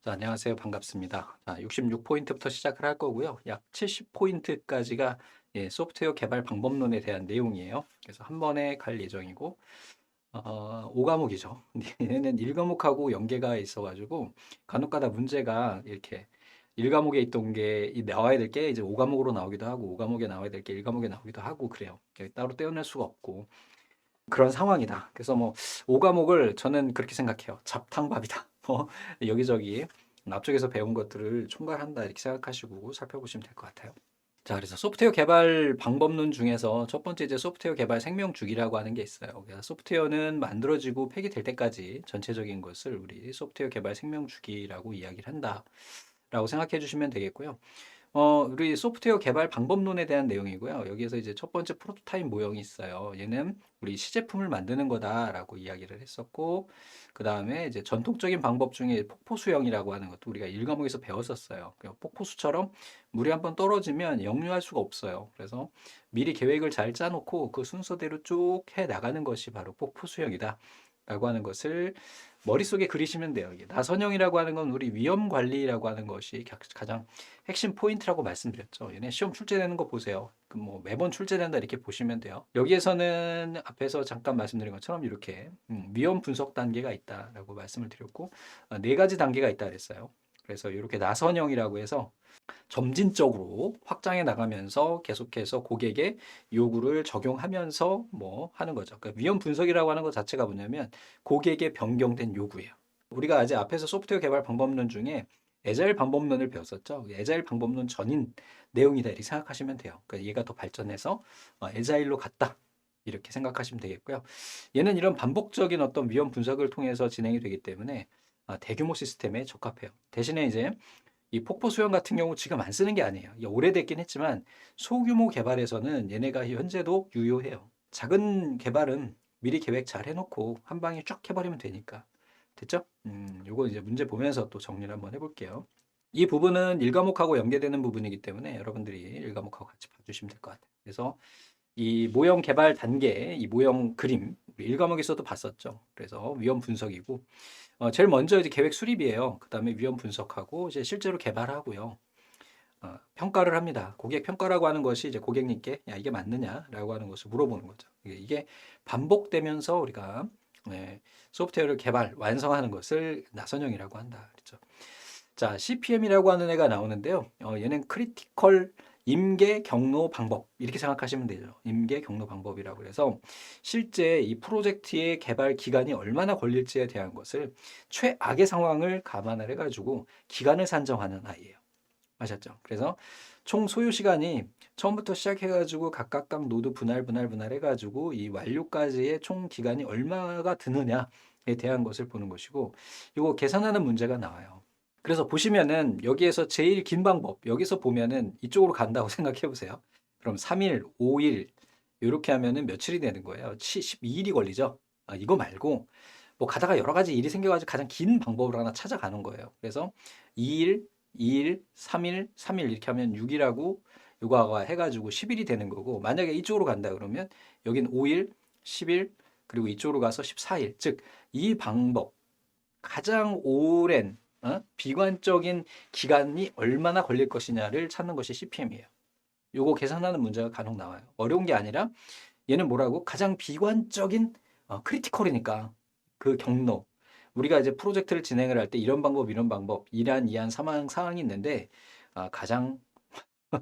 자, 안녕하세요. 반갑습니다. 자, 66포인트부터 시작을 할 거고요. 약 70포인트까지가 소프트웨어 개발 방법론에 대한 내용이에요. 그래서 한 번에 갈 예정이고, 5과목이죠. 얘는 1과목하고 연계가 있어가지고, 간혹가다 문제가 이렇게 1과목에 있던 게 나와야 될 게 이제 5과목으로 나오기도 하고, 5과목에 나와야 될 게 1과목에 나오기도 하고, 그래요. 따로 떼어낼 수가 없고, 그런 상황이다. 그래서 뭐 5과목을 저는 그렇게 생각해요. 잡탕밥이다. 뭐 여기저기 앞쪽에서 배운 것들을 총괄한다 이렇게 생각하시고 살펴보시면 될 것 같아요. 자, 그래서 소프트웨어 개발 방법론 중에서 첫 번째 이제 소프트웨어 개발 생명 주기라고 하는 게 있어요. 그래서 소프트웨어는 만들어지고 폐기될 때까지 전체적인 것을 우리 소프트웨어 개발 생명 주기라고 이야기를 한다라고 생각해 주시면 되겠고요. 우리 소프트웨어 개발 방법론에 대한 내용이고요. 여기에서 이제 첫 번째 프로토타입 모형이 있어요. 얘는 우리 시제품을 만드는 거다라고 이야기를 했었고, 그 다음에 이제 전통적인 방법 중에 폭포수형이라고 하는 것도 우리가 1과목에서 배웠었어요. 폭포수처럼 물이 한번 떨어지면 역류할 수가 없어요. 그래서 미리 계획을 잘 짜놓고 그 순서대로 쭉 해 나가는 것이 바로 폭포수형이다. 라고 하는 것을 머릿속에 그리시면 돼요. 이게 나선형이라고 하는 건 우리 위험 관리라고 하는 것이 가장 핵심 포인트라고 말씀드렸죠. 얘네 시험 출제되는 거 보세요. 그 뭐 매번 출제된다 이렇게 보시면 돼요. 여기에서는 앞에서 잠깐 말씀드린 것처럼 이렇게 위험 분석 단계가 있다라고 말씀을 드렸고, 네 가지 단계가 있다 그랬어요. 그래서 이렇게 나선형이라고 해서 점진적으로 확장해 나가면서 계속해서 고객의 요구를 적용하면서 뭐 하는 거죠. 그러니까 위험 분석이라고 하는 것 자체가 뭐냐면 고객의 변경된 요구예요. 우리가 아직 앞에서 소프트웨어 개발 방법론 중에 에자일 방법론을 배웠었죠. 에자일 방법론 전인 내용이다 이렇게 생각하시면 돼요. 그러니까 얘가 더 발전해서 에자일로 갔다. 이렇게 생각하시면 되겠고요. 얘는 이런 반복적인 어떤 위험 분석을 통해서 진행이 되기 때문에 대규모 시스템에 적합해요. 대신에 이제 이 폭포 수영 같은 경우 지금 안 쓰는 게 아니에요. 이게 오래됐긴 했지만 소규모 개발에서는 얘네가 현재도 유효해요. 작은 개발은 미리 계획 잘 해놓고 한 방에 쫙 해버리면 되니까. 됐죠? 요거 이제 문제 보면서 또 정리를 한번 해볼게요. 이 부분은 1과목하고 연계되는 부분이기 때문에 여러분들이 1과목하고 같이 봐주시면 될 것 같아요. 그래서 이 모형 개발 단계, 이 모형 그림, 우리 1과목에서도 봤었죠. 그래서 위험 분석이고, 제일 먼저 이제 계획 수립이에요. 그 다음에 위험 분석하고 이제 실제로 개발하고요. 평가를 합니다. 고객 평가라고 하는 것이 이제 고객님께 야, 이게 맞느냐라고 하는 것을 물어보는 거죠. 이게 반복되면서 우리가 소프트웨어를 개발, 완성하는 것을 나선형이라고 한다. 그렇죠. 자, CPM이라고 하는 애가 나오는데요. 얘는 크리티컬 임계 경로 방법 이렇게 생각하시면 되죠. 임계 경로 방법이라고 해서 실제 이 프로젝트의 개발 기간이 얼마나 걸릴지에 대한 것을 최악의 상황을 감안을 해가지고 기간을 산정하는 아이예요. 아셨죠? 그래서 총 소요 시간이 처음부터 시작해가지고 각각 노드 분할 해가지고 이 완료까지의 총 기간이 얼마가 드느냐에 대한 것을 보는 것이고 이거 계산하는 문제가 나와요. 그래서 보시면은 여기에서 제일 긴 방법 여기서 보면은 이쪽으로 간다고 생각해 보세요. 그럼 3일, 5일 이렇게 하면은 며칠이 되는 거예요. 12일이 걸리죠. 이거 말고 뭐 가다가 여러 가지 일이 생겨가지고 가장 긴 방법을 하나 찾아가는 거예요. 그래서 2일, 2일, 3일, 3일 이렇게 하면 6일하고 요거가 해가지고 10일이 되는 거고 만약에 이쪽으로 간다 그러면 여긴 5일, 10일 그리고 이쪽으로 가서 14일 즉 이 방법 가장 오랜 비관적인 기간이 얼마나 걸릴 것이냐를 찾는 것이 CPM이에요. 요거 계산하는 문제가 간혹 나와요. 어려운 게 아니라 얘는 뭐라고? 가장 비관적인 크리티컬이니까 그 경로. 우리가 이제 프로젝트를 진행을 할 때 이런 방법, 이란, 이한 상황이 있는데 가장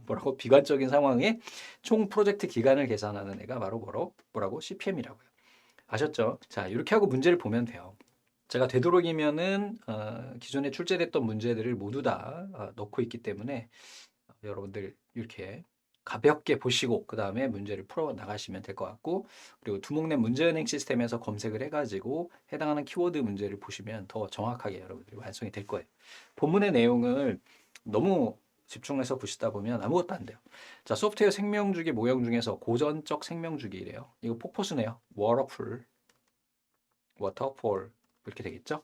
뭐라고 비관적인 상황에 총 프로젝트 기간을 계산하는 애가 바로 뭐라고? CPM이라고요. 아셨죠? 자, 이렇게 하고 문제를 보면 돼요. 제가 되도록이면은 기존에 출제됐던 문제들을 모두 다 넣고 있기 때문에 여러분들 이렇게 가볍게 보시고 그 다음에 문제를 풀어 나가시면 될 것 같고 그리고 두목내 문제은행 시스템에서 검색을 해가지고 해당하는 키워드 문제를 보시면 더 정확하게 여러분들이 완성이 될 거예요. 본문의 내용을 너무 집중해서 보시다 보면 아무것도 안 돼요. 자, 소프트웨어 생명주기 모형 중에서 고전적 생명주기래요. 이거 폭포수네요. 워터폴 이렇게 되겠죠.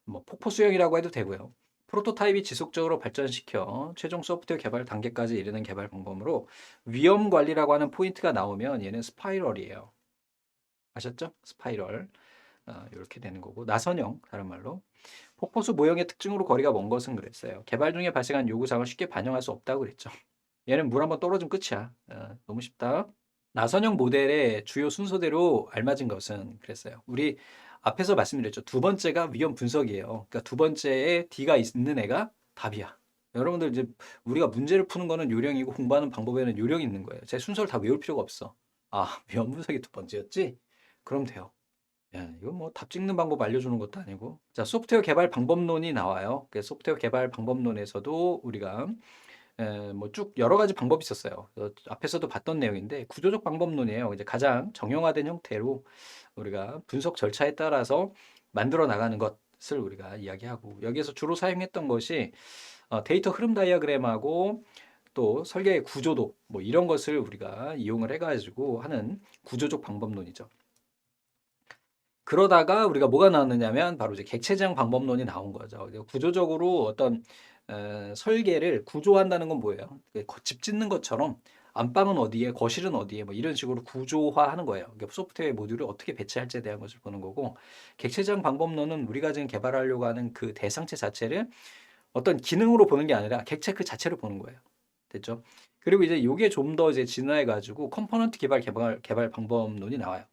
뭐 폭포 수영이라고 해도 되고요. 프로토타입이 지속적으로 발전시켜 최종 소프트웨어 개발 단계까지 이르는 개발 방법으로 위험 관리라고 하는 포인트가 나오면 얘는 스파이럴이에요. 아셨죠? 스파이럴. 이렇게 되는 거고 나선형 다른 말로 폭포수 모형의 특징으로 거리가 먼 것은 그랬어요. 개발 중에 발생한 요구사항을 쉽게 반영할 수 없다고 그랬죠. 얘는 물 한번 떨어지면 끝이야. 너무 쉽다. 나선형 모델의 주요 순서대로 알맞은 것은 그랬어요. 우리 앞에서 말씀드렸죠. 두 번째가 위험 분석이에요. 그러니까 두 번째에 D가 있는 애가 답이야. 여러분들 이제 우리가 문제를 푸는 거는 요령이고 공부하는 방법에는 요령이 있는 거예요. 제 순서를 다 외울 필요가 없어. 아, 위험 분석이 두 번째였지? 그럼 돼요. 야, 이거 뭐 답 찍는 방법 알려주는 것도 아니고. 자, 소프트웨어 개발 방법론이 나와요. 그 소프트웨어 개발 방법론에서도 우리가 뭐 쭉 여러 가지 방법이 있었어요. 앞에서도 봤던 내용인데 구조적 방법론이에요. 이제 가장 정형화된 형태로 우리가 분석 절차에 따라서 만들어 나가는 것을 우리가 이야기하고 여기에서 주로 사용했던 것이 데이터 흐름 다이어그램하고 또 설계의 구조도 뭐 이런 것을 우리가 이용을 해가지고 하는 구조적 방법론이죠. 그러다가 우리가 뭐가 나왔느냐면 바로 이제 객체지향 방법론이 나온 거죠. 구조적으로 어떤 설계를 구조한다는 건 뭐예요? 집 짓는 것처럼 안방은 어디에, 거실은 어디에, 뭐 이런 식으로 구조화하는 거예요. 소프트웨어 모듈을 어떻게 배치할지에 대한 것을 보는 거고, 객체지향 방법론은 우리가 지금 개발하려고 하는 그 대상체 자체를 어떤 기능으로 보는 게 아니라 객체 그 자체를 보는 거예요. 됐죠? 그리고 이제 이게 좀 더 이제 진화해가지고 컴포넌트 개발 방법론이 나와요.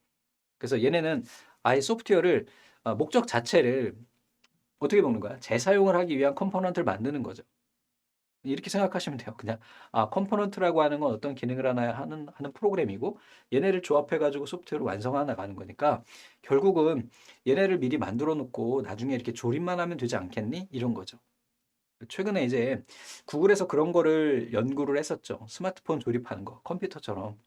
그래서 얘네는 아예 소프트웨어를 목적 자체를 어떻게 보는 거야? 재사용을 하기 위한 컴포넌트를 만드는 거죠. 이렇게 생각하시면 돼요. 그냥 컴포넌트라고 하는 건 어떤 기능을 하나 하는 프로그램이고 얘네를 조합해 가지고 소프트웨어를 완성해 나가는 거니까 결국은 얘네를 미리 만들어 놓고 나중에 이렇게 조립만 하면 되지 않겠니? 이런 거죠. 최근에 이제 구글에서 그런 거를 연구를 했었죠. 스마트폰 조립하는 거, 컴퓨터처럼.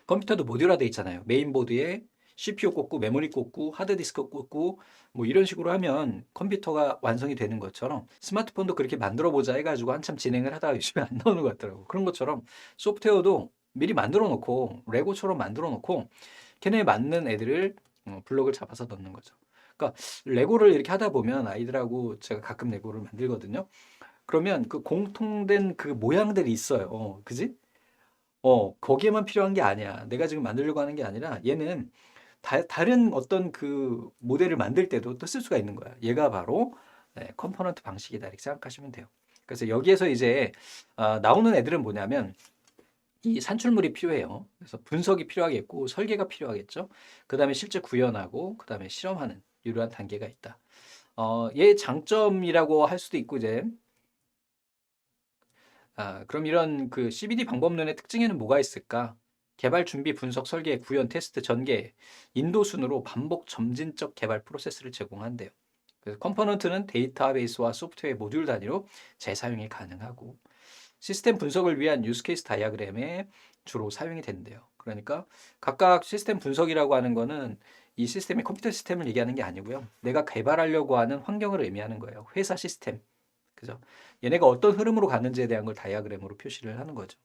컴퓨터도 모듈화 돼 있잖아요. 메인보드에 CPU 꽂고 메모리 꽂고 하드디스크 꽂고 뭐 이런 식으로 하면 컴퓨터가 완성이 되는 것처럼 스마트폰도 그렇게 만들어 보자 해가지고 한참 진행을 하다가 요즘에 안 나오는 것 같더라고. 그런 것처럼 소프트웨어도 미리 만들어 놓고 레고처럼 만들어 놓고 걔네에 맞는 애들을 블록을 잡아서 넣는 거죠. 그러니까 레고를 이렇게 하다 보면 아이들하고 제가 가끔 레고를 만들거든요. 그러면 그 공통된 그 모양들이 있어요. 그지? 거기에만 필요한 게 아니야. 내가 지금 만들려고 하는 게 아니라 얘는 다른 어떤 그 모델을 만들 때도 또 쓸 수가 있는 거야. 얘가 바로 컴포넌트 방식이다 이렇게 생각하시면 돼요. 그래서 여기에서 이제 나오는 애들은 뭐냐면 이 산출물이 필요해요. 그래서 분석이 필요하겠고 설계가 필요하겠죠. 그 다음에 실제 구현하고 그 다음에 실험하는 이러한 단계가 있다. 얘 장점이라고 할 수도 있고 이제 그럼 이런 그 CBD 방법론의 특징에는 뭐가 있을까? 개발 준비, 분석, 설계, 구현, 테스트, 전개, 인도 순으로 반복 점진적 개발 프로세스를 제공한대요. 그래서 컴포넌트는 데이터베이스와 소프트웨어 모듈 단위로 재사용이 가능하고 시스템 분석을 위한 유스케이스 다이어그램에 주로 사용이 된대요. 그러니까 각각 시스템 분석이라고 하는 거는 이 시스템의 컴퓨터 시스템을 얘기하는 게 아니고요. 내가 개발하려고 하는 환경을 의미하는 거예요. 회사 시스템. 그죠? 얘네가 어떤 흐름으로 가는지에 대한 걸 다이어그램으로 표시를 하는 거죠.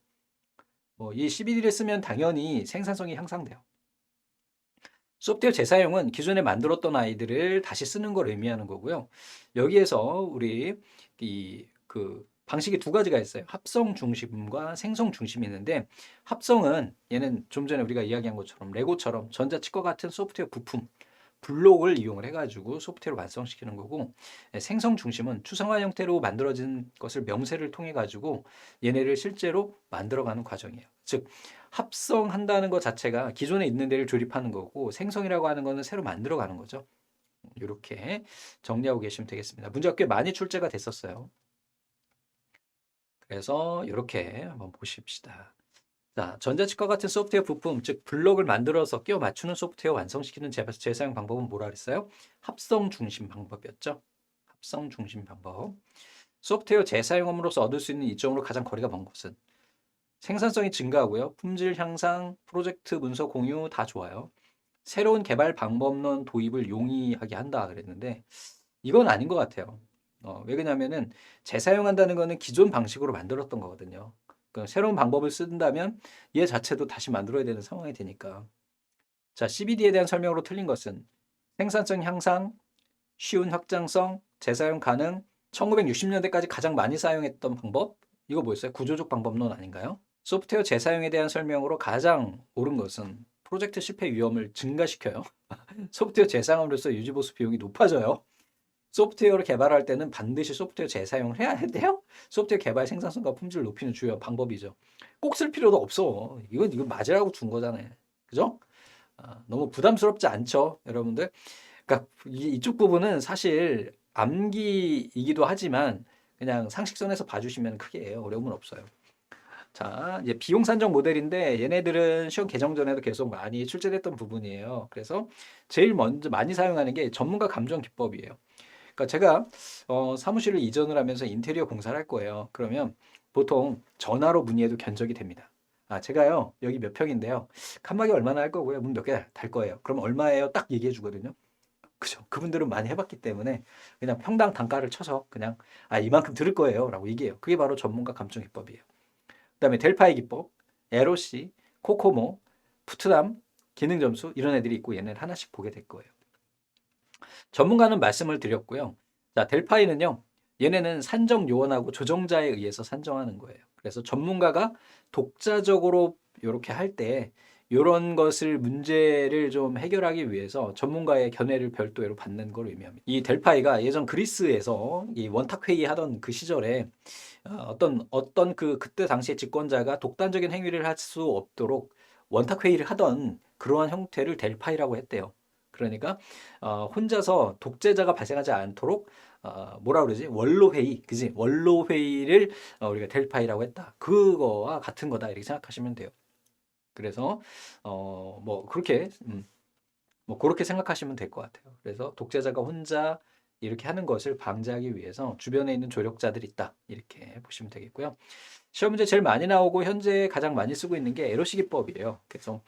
이 CBD를 쓰면 당연히 생산성이 향상돼요. 소프트웨어 재사용은 기존에 만들었던 아이들을 다시 쓰는 걸 의미하는 거고요. 여기에서 우리 그 방식이 두 가지가 있어요. 합성 중심과 생성 중심이 있는데 합성은 얘는 좀 전에 우리가 이야기한 것처럼 레고처럼 전자칩과 같은 소프트웨어 부품 블록을 이용을 해가지고 소프트웨어를 완성시키는 거고 생성 중심은 추상화 형태로 만들어진 것을 명세를 통해 가지고 얘네를 실제로 만들어가는 과정이에요. 즉 합성한다는 것 자체가 기존에 있는 데를 조립하는 거고 생성이라고 하는 거는 새로 만들어가는 거죠. 이렇게 정리하고 계시면 되겠습니다. 문제가 꽤 많이 출제가 됐었어요. 그래서 이렇게 한번 보십시다. 자, 전자칩과 같은 소프트웨어 부품, 즉 블록을 만들어서 끼워 맞추는 소프트웨어 완성시키는 재사용 방법은 뭐라 그랬어요? 합성 중심 방법이었죠. 합성 중심 방법. 소프트웨어 재사용함으로써 얻을 수 있는 이점으로 가장 거리가 먼 것은 생산성이 증가하고요. 품질 향상, 프로젝트 문서 공유 다 좋아요. 새로운 개발 방법론 도입을 용이하게 한다 그랬는데 이건 아닌 것 같아요. 왜 그러냐면은 재사용한다는 거는 기존 방식으로 만들었던 거거든요. 그러니까 새로운 방법을 쓴다면 얘 자체도 다시 만들어야 되는 상황이 되니까. 자, CBD에 대한 설명으로 틀린 것은 생산성 향상, 쉬운 확장성, 재사용 가능, 1960년대까지 가장 많이 사용했던 방법? 이거 뭐였어요? 구조적 방법론 아닌가요? 소프트웨어 재사용에 대한 설명으로 가장 옳은 것은 프로젝트 실패 위험을 증가시켜요. 소프트웨어 재사용으로서 유지보수 비용이 높아져요. 소프트웨어를 개발할 때는 반드시 소프트웨어 재사용을 해야 돼요? 소프트웨어 개발 생산성과 품질을 높이는 주요 방법이죠. 꼭 쓸 필요도 없어. 이건 맞으라고 준 거잖아요. 그죠? 너무 부담스럽지 않죠, 여러분들? 그러니까 이쪽 부분은 사실 암기이기도 하지만 그냥 상식선에서 봐주시면 크게 어려움은 없어요. 자, 이제 비용 산정 모델인데 얘네들은 시험 개정 전에도 계속 많이 출제됐던 부분이에요. 그래서 제일 먼저 많이 사용하는 게 전문가 감정 기법이에요. 그러니까 제가 사무실을 이전을 하면서 인테리어 공사를 할 거예요. 그러면 보통 전화로 문의해도 견적이 됩니다. 제가요, 여기 몇 평인데요. 칸막이 얼마나 할 거고요. 문 몇 개 달 거예요. 그럼 얼마예요? 딱 얘기해 주거든요. 그죠? 그분들은 많이 해봤기 때문에 그냥 평당 단가를 쳐서 그냥 이만큼 들을 거예요. 라고 얘기해요. 그게 바로 전문가 감정 기법이에요. 그다음에 델파이 기법, 에로시, 코코모, 푸트남, 기능 점수 이런 애들이 있고 얘네를 하나씩 보게 될 거예요. 전문가는 말씀을 드렸고요. 자, 델파이는요. 얘네는 산정 요원하고 조정자에 의해서 산정하는 거예요. 그래서 전문가가 독자적으로 이렇게 할 때 이런 것을 문제를 좀 해결하기 위해서 전문가의 견해를 별도로 받는 걸 의미합니다. 이 델파이가 예전 그리스에서 이 원탁 회의 하던 그 시절에 어떤 그때 당시에 집권자가 독단적인 행위를 할 수 없도록 원탁 회의를 하던 그러한 형태를 델파이라고 했대요. 그러니까 혼자서 독재자가 발생하지 않도록 뭐라 그러지? 원로 회의, 그지? 원로 회의를 우리가 델파이라고 했다. 그거와 같은 거다 이렇게 생각하시면 돼요. 그래서 뭐 그렇게 뭐 그렇게 생각하시면 될 것 같아요. 그래서 독재자가 혼자 이렇게 하는 것을 방지하기 위해서 주변에 있는 조력자들이 있다. 이렇게 보시면 되겠고요. 시험 문제 제일 많이 나오고 현재 가장 많이 쓰고 있는 게 에로시 기법이에요. 그래서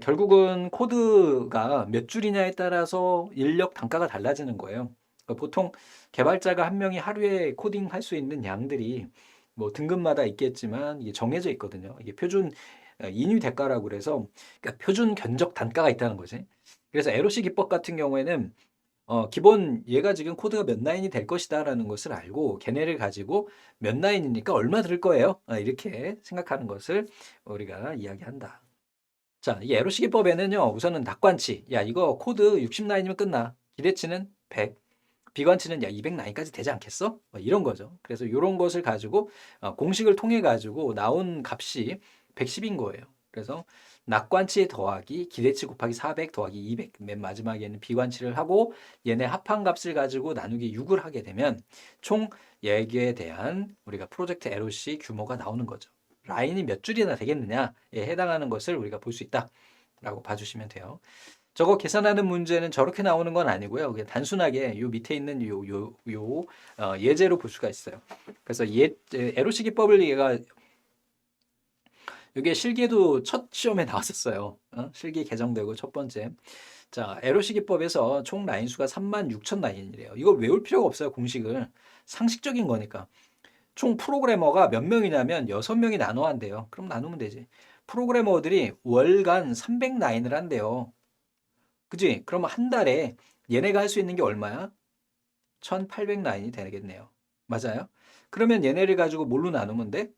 결국은 코드가 몇 줄이냐에 따라서 인력 단가가 달라지는 거예요. 그러니까 보통 개발자가 한 명이 하루에 코딩할 수 있는 양들이 뭐 등급마다 있겠지만 이게 정해져 있거든요. 이게 표준 인유 대가라고 그래서 그러니까 표준 견적 단가가 있다는 거지. 그래서 에로시 기법 같은 경우에는 기본 얘가 지금 코드가 몇 라인이 될 것이다라는 것을 알고 걔네를 가지고 몇 라인이니까 얼마 들을 거예요. 이렇게 생각하는 것을 우리가 이야기한다. 자, 이 에로 시기법에는요, 우선은 낙관치. 야, 이거 코드 60라인이면 끝나. 기대치는 100. 비관치는 야, 200라인까지 되지 않겠어? 뭐 이런 거죠. 그래서 이런 것을 가지고 공식을 통해 가지고 나온 값이 110인 거예요. 그래서 낙관치 더하기 기대치 곱하기 400 더하기 200. 맨 마지막에는 비관치를 하고 얘네 합한 값을 가지고 나누기 6을 하게 되면 총 얘에 대한 우리가 프로젝트 LOC 규모가 나오는 거죠. 라인이 몇 줄이나 되겠느냐에 해당하는 것을 우리가 볼 수 있다라고 봐주시면 돼요. 저거 계산하는 문제는 저렇게 나오는 건 아니고요. 그냥 단순하게 요 밑에 있는 예제로 볼 수가 있어요. 그래서 에로시 기법을 얘가 이게 실기에도 첫 시험에 나왔었어요. 실기 개정되고 첫 번째. 자, 에로시 기법에서 총 라인 수가 36,000 라인이래요. 이걸 외울 필요가 없어요. 공식을. 상식적인 거니까. 총 프로그래머가 몇 명이냐면 6명이 나눠 한대요. 그럼 나누면 되지. 프로그래머들이 월간 300라인을 한대요. 그지? 그러면 한 달에 얘네가 할 수 있는 게 얼마야? 1800라인이 되겠네요. 맞아요? 그러면 얘네를 가지고 뭘로 나누면 돼?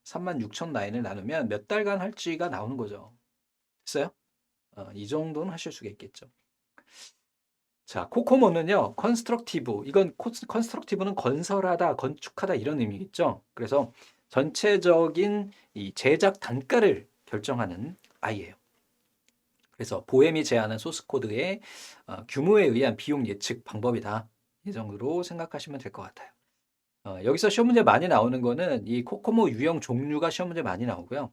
36,000 라인을 나누면 몇 달간 할지가 나오는 거죠. 됐어요? 이 정도는 하실 수가 있겠죠. 자, 코코모는요, 컨스트럭티브. 이건 컨스트럭티브는 건설하다, 건축하다 이런 의미겠죠. 그래서 전체적인 이 제작 단가를 결정하는 아이예요. 그래서 보엠이 제안한 소스 코드의 규모에 의한 비용 예측 방법이다. 이 정도로 생각하시면 될 것 같아요. 여기서 시험 문제 많이 나오는 거는 이 코코모 유형 종류가 시험 문제 많이 나오고요.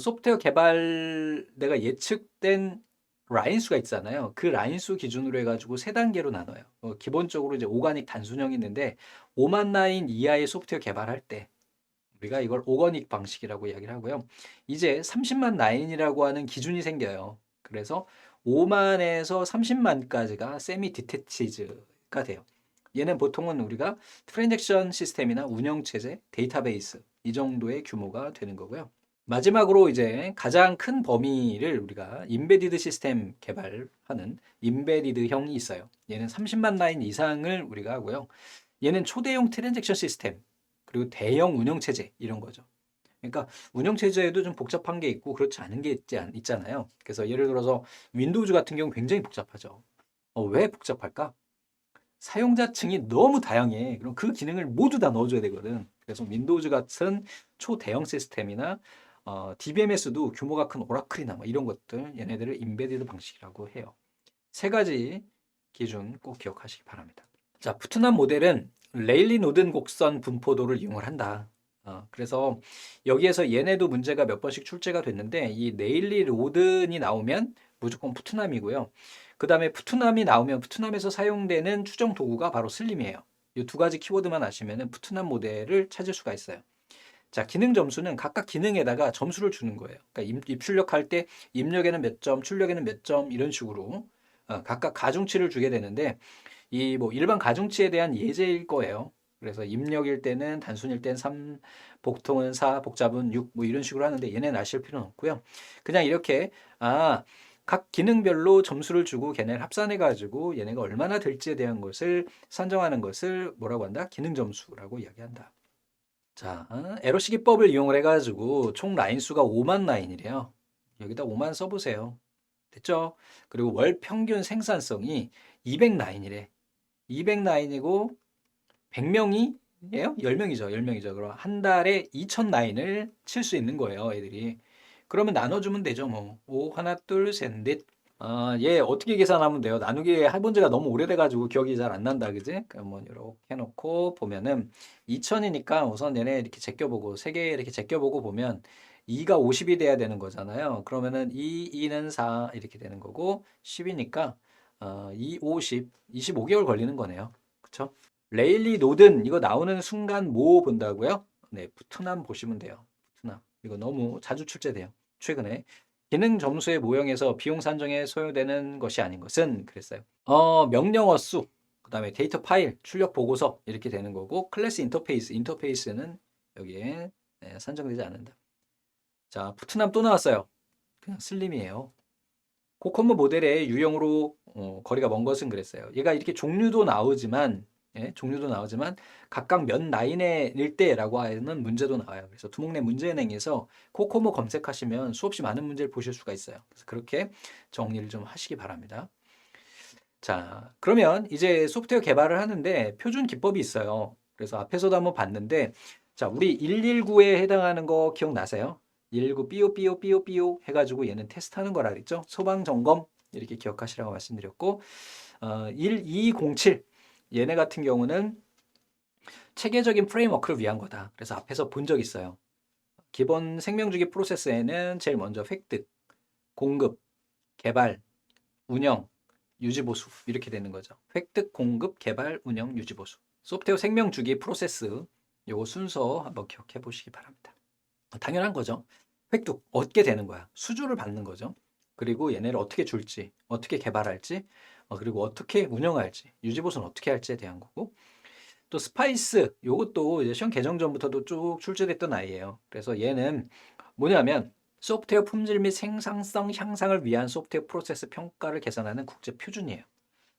소프트웨어 개발 내가 예측된 라인 수가 있잖아요. 그 라인 수 기준으로 해가지고 세 단계로 나눠요. 기본적으로 이제 오가닉 단순형이 있는데 5만 라인 이하의 소프트웨어 개발할 때 우리가 이걸 오거닉 방식이라고 이야기를 하고요. 이제 30만 라인이라고 하는 기준이 생겨요. 그래서 5만에서 30만까지가 세미 디테치즈가 돼요. 얘는 보통은 우리가 트랜잭션 시스템이나 운영체제, 데이터베이스 이 정도의 규모가 되는 거고요. 마지막으로 이제 가장 큰 범위를 우리가 임베디드 시스템 개발하는 임베디드형이 있어요. 얘는 30만 라인 이상을 우리가 하고요. 얘는 초대형 트랜잭션 시스템 그리고 대형 운영체제 이런 거죠. 그러니까 운영체제에도 좀 복잡한 게 있고 그렇지 않은 게 있잖아요. 그래서 예를 들어서 윈도우즈 같은 경우 굉장히 복잡하죠. 왜 복잡할까? 사용자층이 너무 다양해. 그럼 그 기능을 모두 다 넣어줘야 되거든. 그래서 윈도우즈 같은 초대형 시스템이나 DBMS도 규모가 큰 오라클이나 뭐 이런 것들 얘네들을 임베디드 방식이라고 해요. 세 가지 기준 꼭 기억하시기 바랍니다. 자, 푸트납 모델은 레일리 노든 곡선 분포도를 이용을 한다. 그래서 여기에서 얘네도 문제가 몇 번씩 출제가 됐는데 이 레일리 로든이 나오면 무조건 푸트남이고요. 그 다음에 푸트남이 나오면 푸트남에서 사용되는 추정 도구가 바로 슬림이에요. 이 두 가지 키워드만 아시면 푸트남 모델을 찾을 수가 있어요. 자, 기능 점수는 각각 기능에다가 점수를 주는 거예요. 그러니까 입출력할 때 입력에는 몇 점, 출력에는 몇 점 이런 식으로 각각 가중치를 주게 되는데 이 뭐 일반 가중치에 대한 예제일 거예요. 그래서 입력일 때는 단순일 땐 3, 복통은 4, 복잡은 6 뭐 이런 식으로 하는데 얘네는 아실 필요는 없고요. 그냥 이렇게 각 기능별로 점수를 주고 걔네를 합산해 가지고 얘네가 얼마나 될지에 대한 것을 산정하는 것을 뭐라고 한다? 기능 점수라고 이야기한다. 자, 에러시 기법을 이용을 해가지고 총 라인 수가 5만 라인이래요. 여기다 5만 써보세요. 됐죠? 그리고 월 평균 생산성이 200라인이래. 200라인이고 100명이에요? 10명이죠. 10명이죠. 그럼 한 달에 2000라인을 칠 수 있는 거예요, 애들이. 그러면 나눠주면 되죠, 뭐. 5, 하나, 둘, 셋, 넷. 얘 어떻게 계산하면 돼요? 나누기 해본 지가 너무 오래돼가지고 기억이 잘 안 난다, 그지? 그러면 이렇게 해놓고 보면은 2000이니까 우선 얘네 이렇게 제껴보고, 세 개 이렇게 제껴보고 보면 2가 50이 돼야 되는 거잖아요. 그러면은 2는 4 이렇게 되는 거고, 10이니까 2, 50, 25개월 걸리는 거네요. 그쵸? 레일리 노든 이거 나오는 순간 뭐 본다고요? 네, 푸트남 보시면 돼요. 푸트남. 이거 너무 자주 출제돼요. 최근에. 기능 점수의 모형에서 비용 산정에 소요되는 것이 아닌 것은 그랬어요. 명령어 수, 그 다음에 데이터 파일, 출력 보고서 이렇게 되는 거고 클래스 인터페이스는 여기에 산정되지 않는다. 자, 푸트남 또 나왔어요. 그냥 슬림이에요. 코코모 모델의 유형으로 거리가 먼 것은 그랬어요. 얘가 이렇게 종류도 나오지만 각각 몇 라인일 때라고 하는 문제도 나와요. 그래서 두목내 문제은행에서 코코모 검색하시면 수없이 많은 문제를 보실 수가 있어요. 그래서 그렇게 정리를 좀 하시기 바랍니다. 자, 그러면 이제 소프트웨어 개발을 하는데 표준 기법이 있어요. 그래서 앞에서도 한번 봤는데, 자, 우리 119에 해당하는 거 기억나세요? 119 삐오 해가지고 얘는 테스트하는 거라 그랬죠? 소방 점검 이렇게 기억하시라고 말씀드렸고, 1207 얘네 같은 경우는 체계적인 프레임워크를 위한 거다. 그래서 앞에서 본 적 있어요. 기본 생명주기 프로세스에는 제일 먼저 획득, 공급, 개발, 운영, 유지보수 이렇게 되는 거죠. 획득, 공급, 개발, 운영, 유지보수. 소프트웨어 생명주기 프로세스 요거 순서 한번 기억해 보시기 바랍니다. 당연한 거죠. 획득, 얻게 되는 거야. 수주를 받는 거죠. 그리고 얘네를 어떻게 줄지, 어떻게 개발할지, 그리고 어떻게 운영할지, 유지보수는 어떻게 할지에 대한 거고 또 스파이스 요것도 이제 시험 개정 전부터도 쭉 출제됐던 아이예요. 그래서 얘는 뭐냐면 소프트웨어 품질 및 생산성 향상을 위한 소프트웨어 프로세스 평가를 개선하는 국제 표준이에요.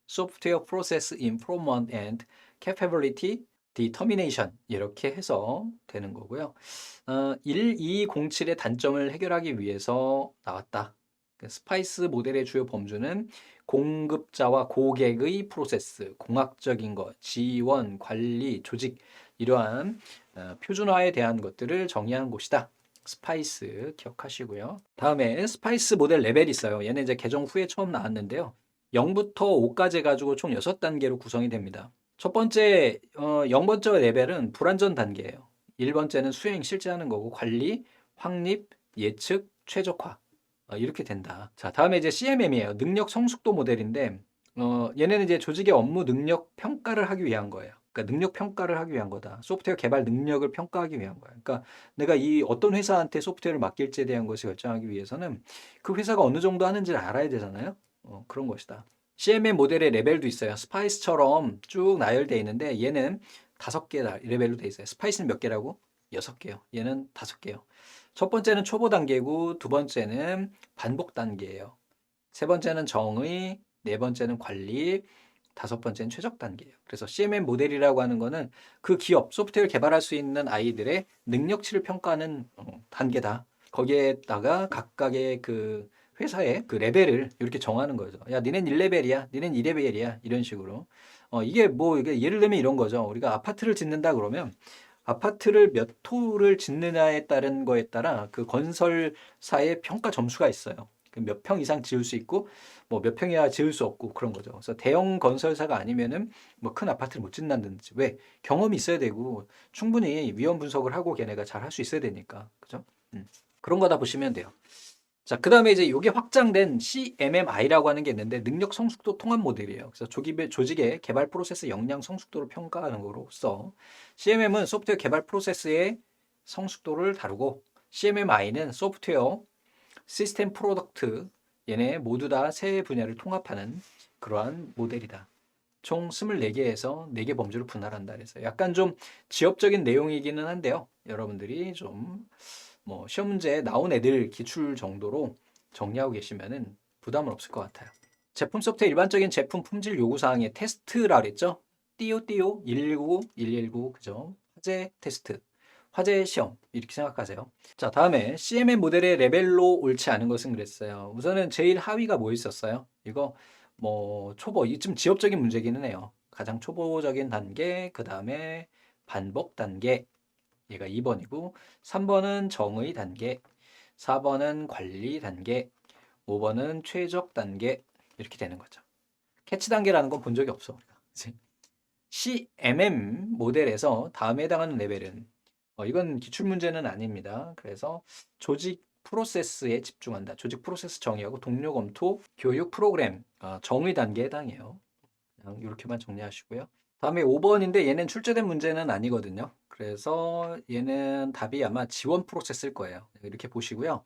소프트웨어 프로세스 임프루먼트 앤드 캐퍼빌리티 디터미네이션 이렇게 해서 되는 거고요. 1207의 단점을 해결하기 위해서 나왔다. 스파이스 모델의 주요 범주는 공급자와 고객의 프로세스, 공학적인 것, 지원, 관리, 조직 이러한 표준화에 대한 것들을 정의한 곳이다. 스파이스 기억하시고요. 다음에 스파이스 모델 레벨이 있어요. 얘는 이제 개정 후에 처음 나왔는데요. 0부터 5까지 해가지고 총 6단계로 구성이 됩니다. 첫 번째 0번째 레벨은 불안전 단계예요. 1번째는 수행 실제 하는 거고 관리, 확립, 예측, 최적화 이렇게 된다. 자, 다음에 이제 CMM이에요. 능력 성숙도 모델인데 얘네는 이제 조직의 업무 능력 평가를 하기 위한 거예요. 그러니까 능력 평가를 하기 위한 거다. 소프트웨어 개발 능력을 평가하기 위한 거야. 그러니까 내가 이 어떤 회사한테 소프트웨어를 맡길지에 대한 것을 결정하기 위해서는 그 회사가 어느 정도 하는지를 알아야 되잖아요. 그런 것이다. CMM 모델의 레벨도 있어요. 스파이스처럼 쭉 나열되어 있는데 얘는 5개 레벨로 되어 있어요. 스파이스는 몇 개라고? 6개요. 얘는 5개요. 첫 번째는 초보 단계고 두 번째는 반복 단계예요. 세 번째는 정의, 네 번째는 관리, 다섯 번째는 최적 단계예요. 그래서 CMM 모델이라고 하는 거는 그 기업, 소프트웨어를 개발할 수 있는 아이들의 능력치를 평가하는 단계다. 거기에다가 각각의 그 회사의 그 레벨을 이렇게 정하는 거죠. 야, 니넨 1레벨이야, 니넨 2레벨이야, 이런 식으로. 이게 뭐 이게 예를 들면 이런 거죠. 우리가 아파트를 짓는다 그러면 아파트를 몇 호를 짓느냐에 따른 거에 따라 그 건설사의 평가 점수가 있어요. 그 몇 평 이상 지을 수 있고 뭐 몇 평이야 지을 수 없고 그런 거죠. 그래서 대형 건설사가 아니면은 뭐 큰 아파트를 못 짓는다든지 왜 경험이 있어야 되고 충분히 위험 분석을 하고 걔네가 잘 할 수 있어야 되니까 그죠? 그런 거다 보시면 돼요. 자, 그 다음에 이제 이게 확장된 CMMI라고 하는 게 있는데 능력 성숙도 통합 모델이에요. 그래서 조직의 개발 프로세스 역량 성숙도를 평가하는 거로서 CMM은 소프트웨어 개발 프로세스의 성숙도를 다루고 CMMI는 소프트웨어 시스템 프로덕트 얘네 모두 다 세 분야를 통합하는 그러한 모델이다. 총 24개에서 4개 범주를 분할한다. 그래서 약간 좀 지엽적인 내용이기는 한데요. 여러분들이 좀 뭐 시험 문제에 나온 애들 기출 정도로 정리하고 계시면은 부담은 없을 것 같아요. 제품 소프트웨어 일반적인 제품 품질 요구 사항의 테스트라 그랬죠? 띠요 119, 119 그죠? 화재 테스트, 화재 시험 이렇게 생각하세요. 자, 다음에 CMM 모델의 레벨로 옳지 않은 것은 그랬어요. 우선은 제일 하위가 뭐 있었어요? 이거 뭐 초보, 이 좀 지엽적인 문제기는 해요. 가장 초보적인 단계, 그 다음에 반복 단계, 얘가 2번이고 3번은 정의 단계, 4번은 관리 단계, 5번은 최적 단계 이렇게 되는 거죠. 캐치 단계라는 건 본 적이 없어 우리가. CMM 모델에서 다음에 해당하는 레벨은 이건 기출 문제는 아닙니다. 그래서 조직 프로세스에 집중한다. 조직 프로세스 정의하고 동료 검토, 교육 프로그램 정의 단계에 해당해요. 그냥 이렇게만 정리하시고요. 다음에 5번인데 얘는 출제된 문제는 아니거든요. 그래서 얘는 답이 아마 지원 프로세스일 거예요. 이렇게 보시고요.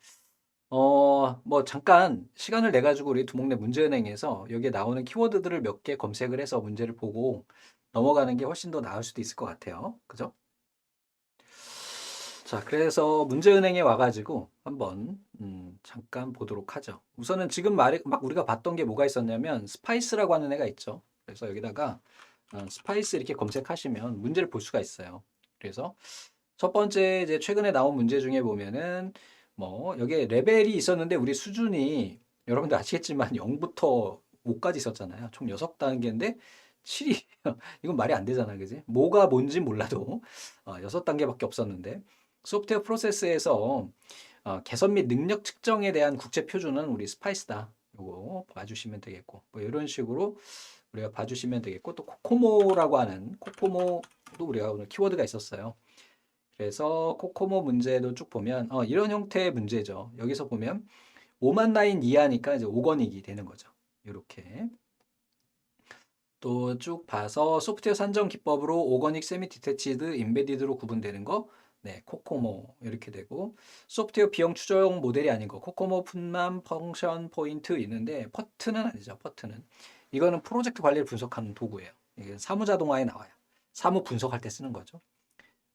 뭐 잠깐 시간을 내 가지고 우리 두목내 문제은행에서 여기에 나오는 키워드들을 몇 개 검색을 해서 문제를 보고 넘어가는 게 훨씬 더 나을 수도 있을 것 같아요. 그죠? 자, 그래서 문제은행에 와가지고 한번 잠깐 보도록 하죠. 우선은 지금 막 우리가 봤던 게 뭐가 있었냐면 스파이스라고 하는 애가 있죠. 그래서 여기다가 스파이스 이렇게 검색하시면 문제를 볼 수가 있어요. 그래서 첫 번째 이제 최근에 나온 문제 중에 보면은 뭐 여기에 레벨이 있었는데 우리 수준이 여러분들 아시겠지만 0부터 5까지 있었잖아요. 총 6단계인데 7이 이건 말이 안 되잖아, 그지? 뭐가 뭔지 몰라도 6단계밖에 없었는데 소프트웨어 프로세스에서 개선 및 능력 측정에 대한 국제 표준은 우리 스파이스다. 요거 봐주시면 되겠고 뭐 이런 식으로 우리가 봐주시면 되겠고 또 코코모라고 하는 코코모도 우리가 오늘 키워드가 있었어요. 그래서 코코모 문제도 쭉 보면 이런 형태의 문제죠. 여기서 보면 5만 라인 이하니까 이제 오건익이 되는 거죠. 이렇게 또 쭉 봐서 소프트웨어 산정 기법으로 오거닉, 세미 디태치드, 임베디드로 구분되는 거 네, 코코모 이렇게 되고 소프트웨어 비용 추정 모델이 아닌 거 코코모 푼만 펑션 포인트 있는데 퍼트는 아니죠. 퍼트는 이거는 프로젝트 관리를 분석하는 도구예요. 이게 사무 자동화에 나와요. 사무 분석할 때 쓰는 거죠.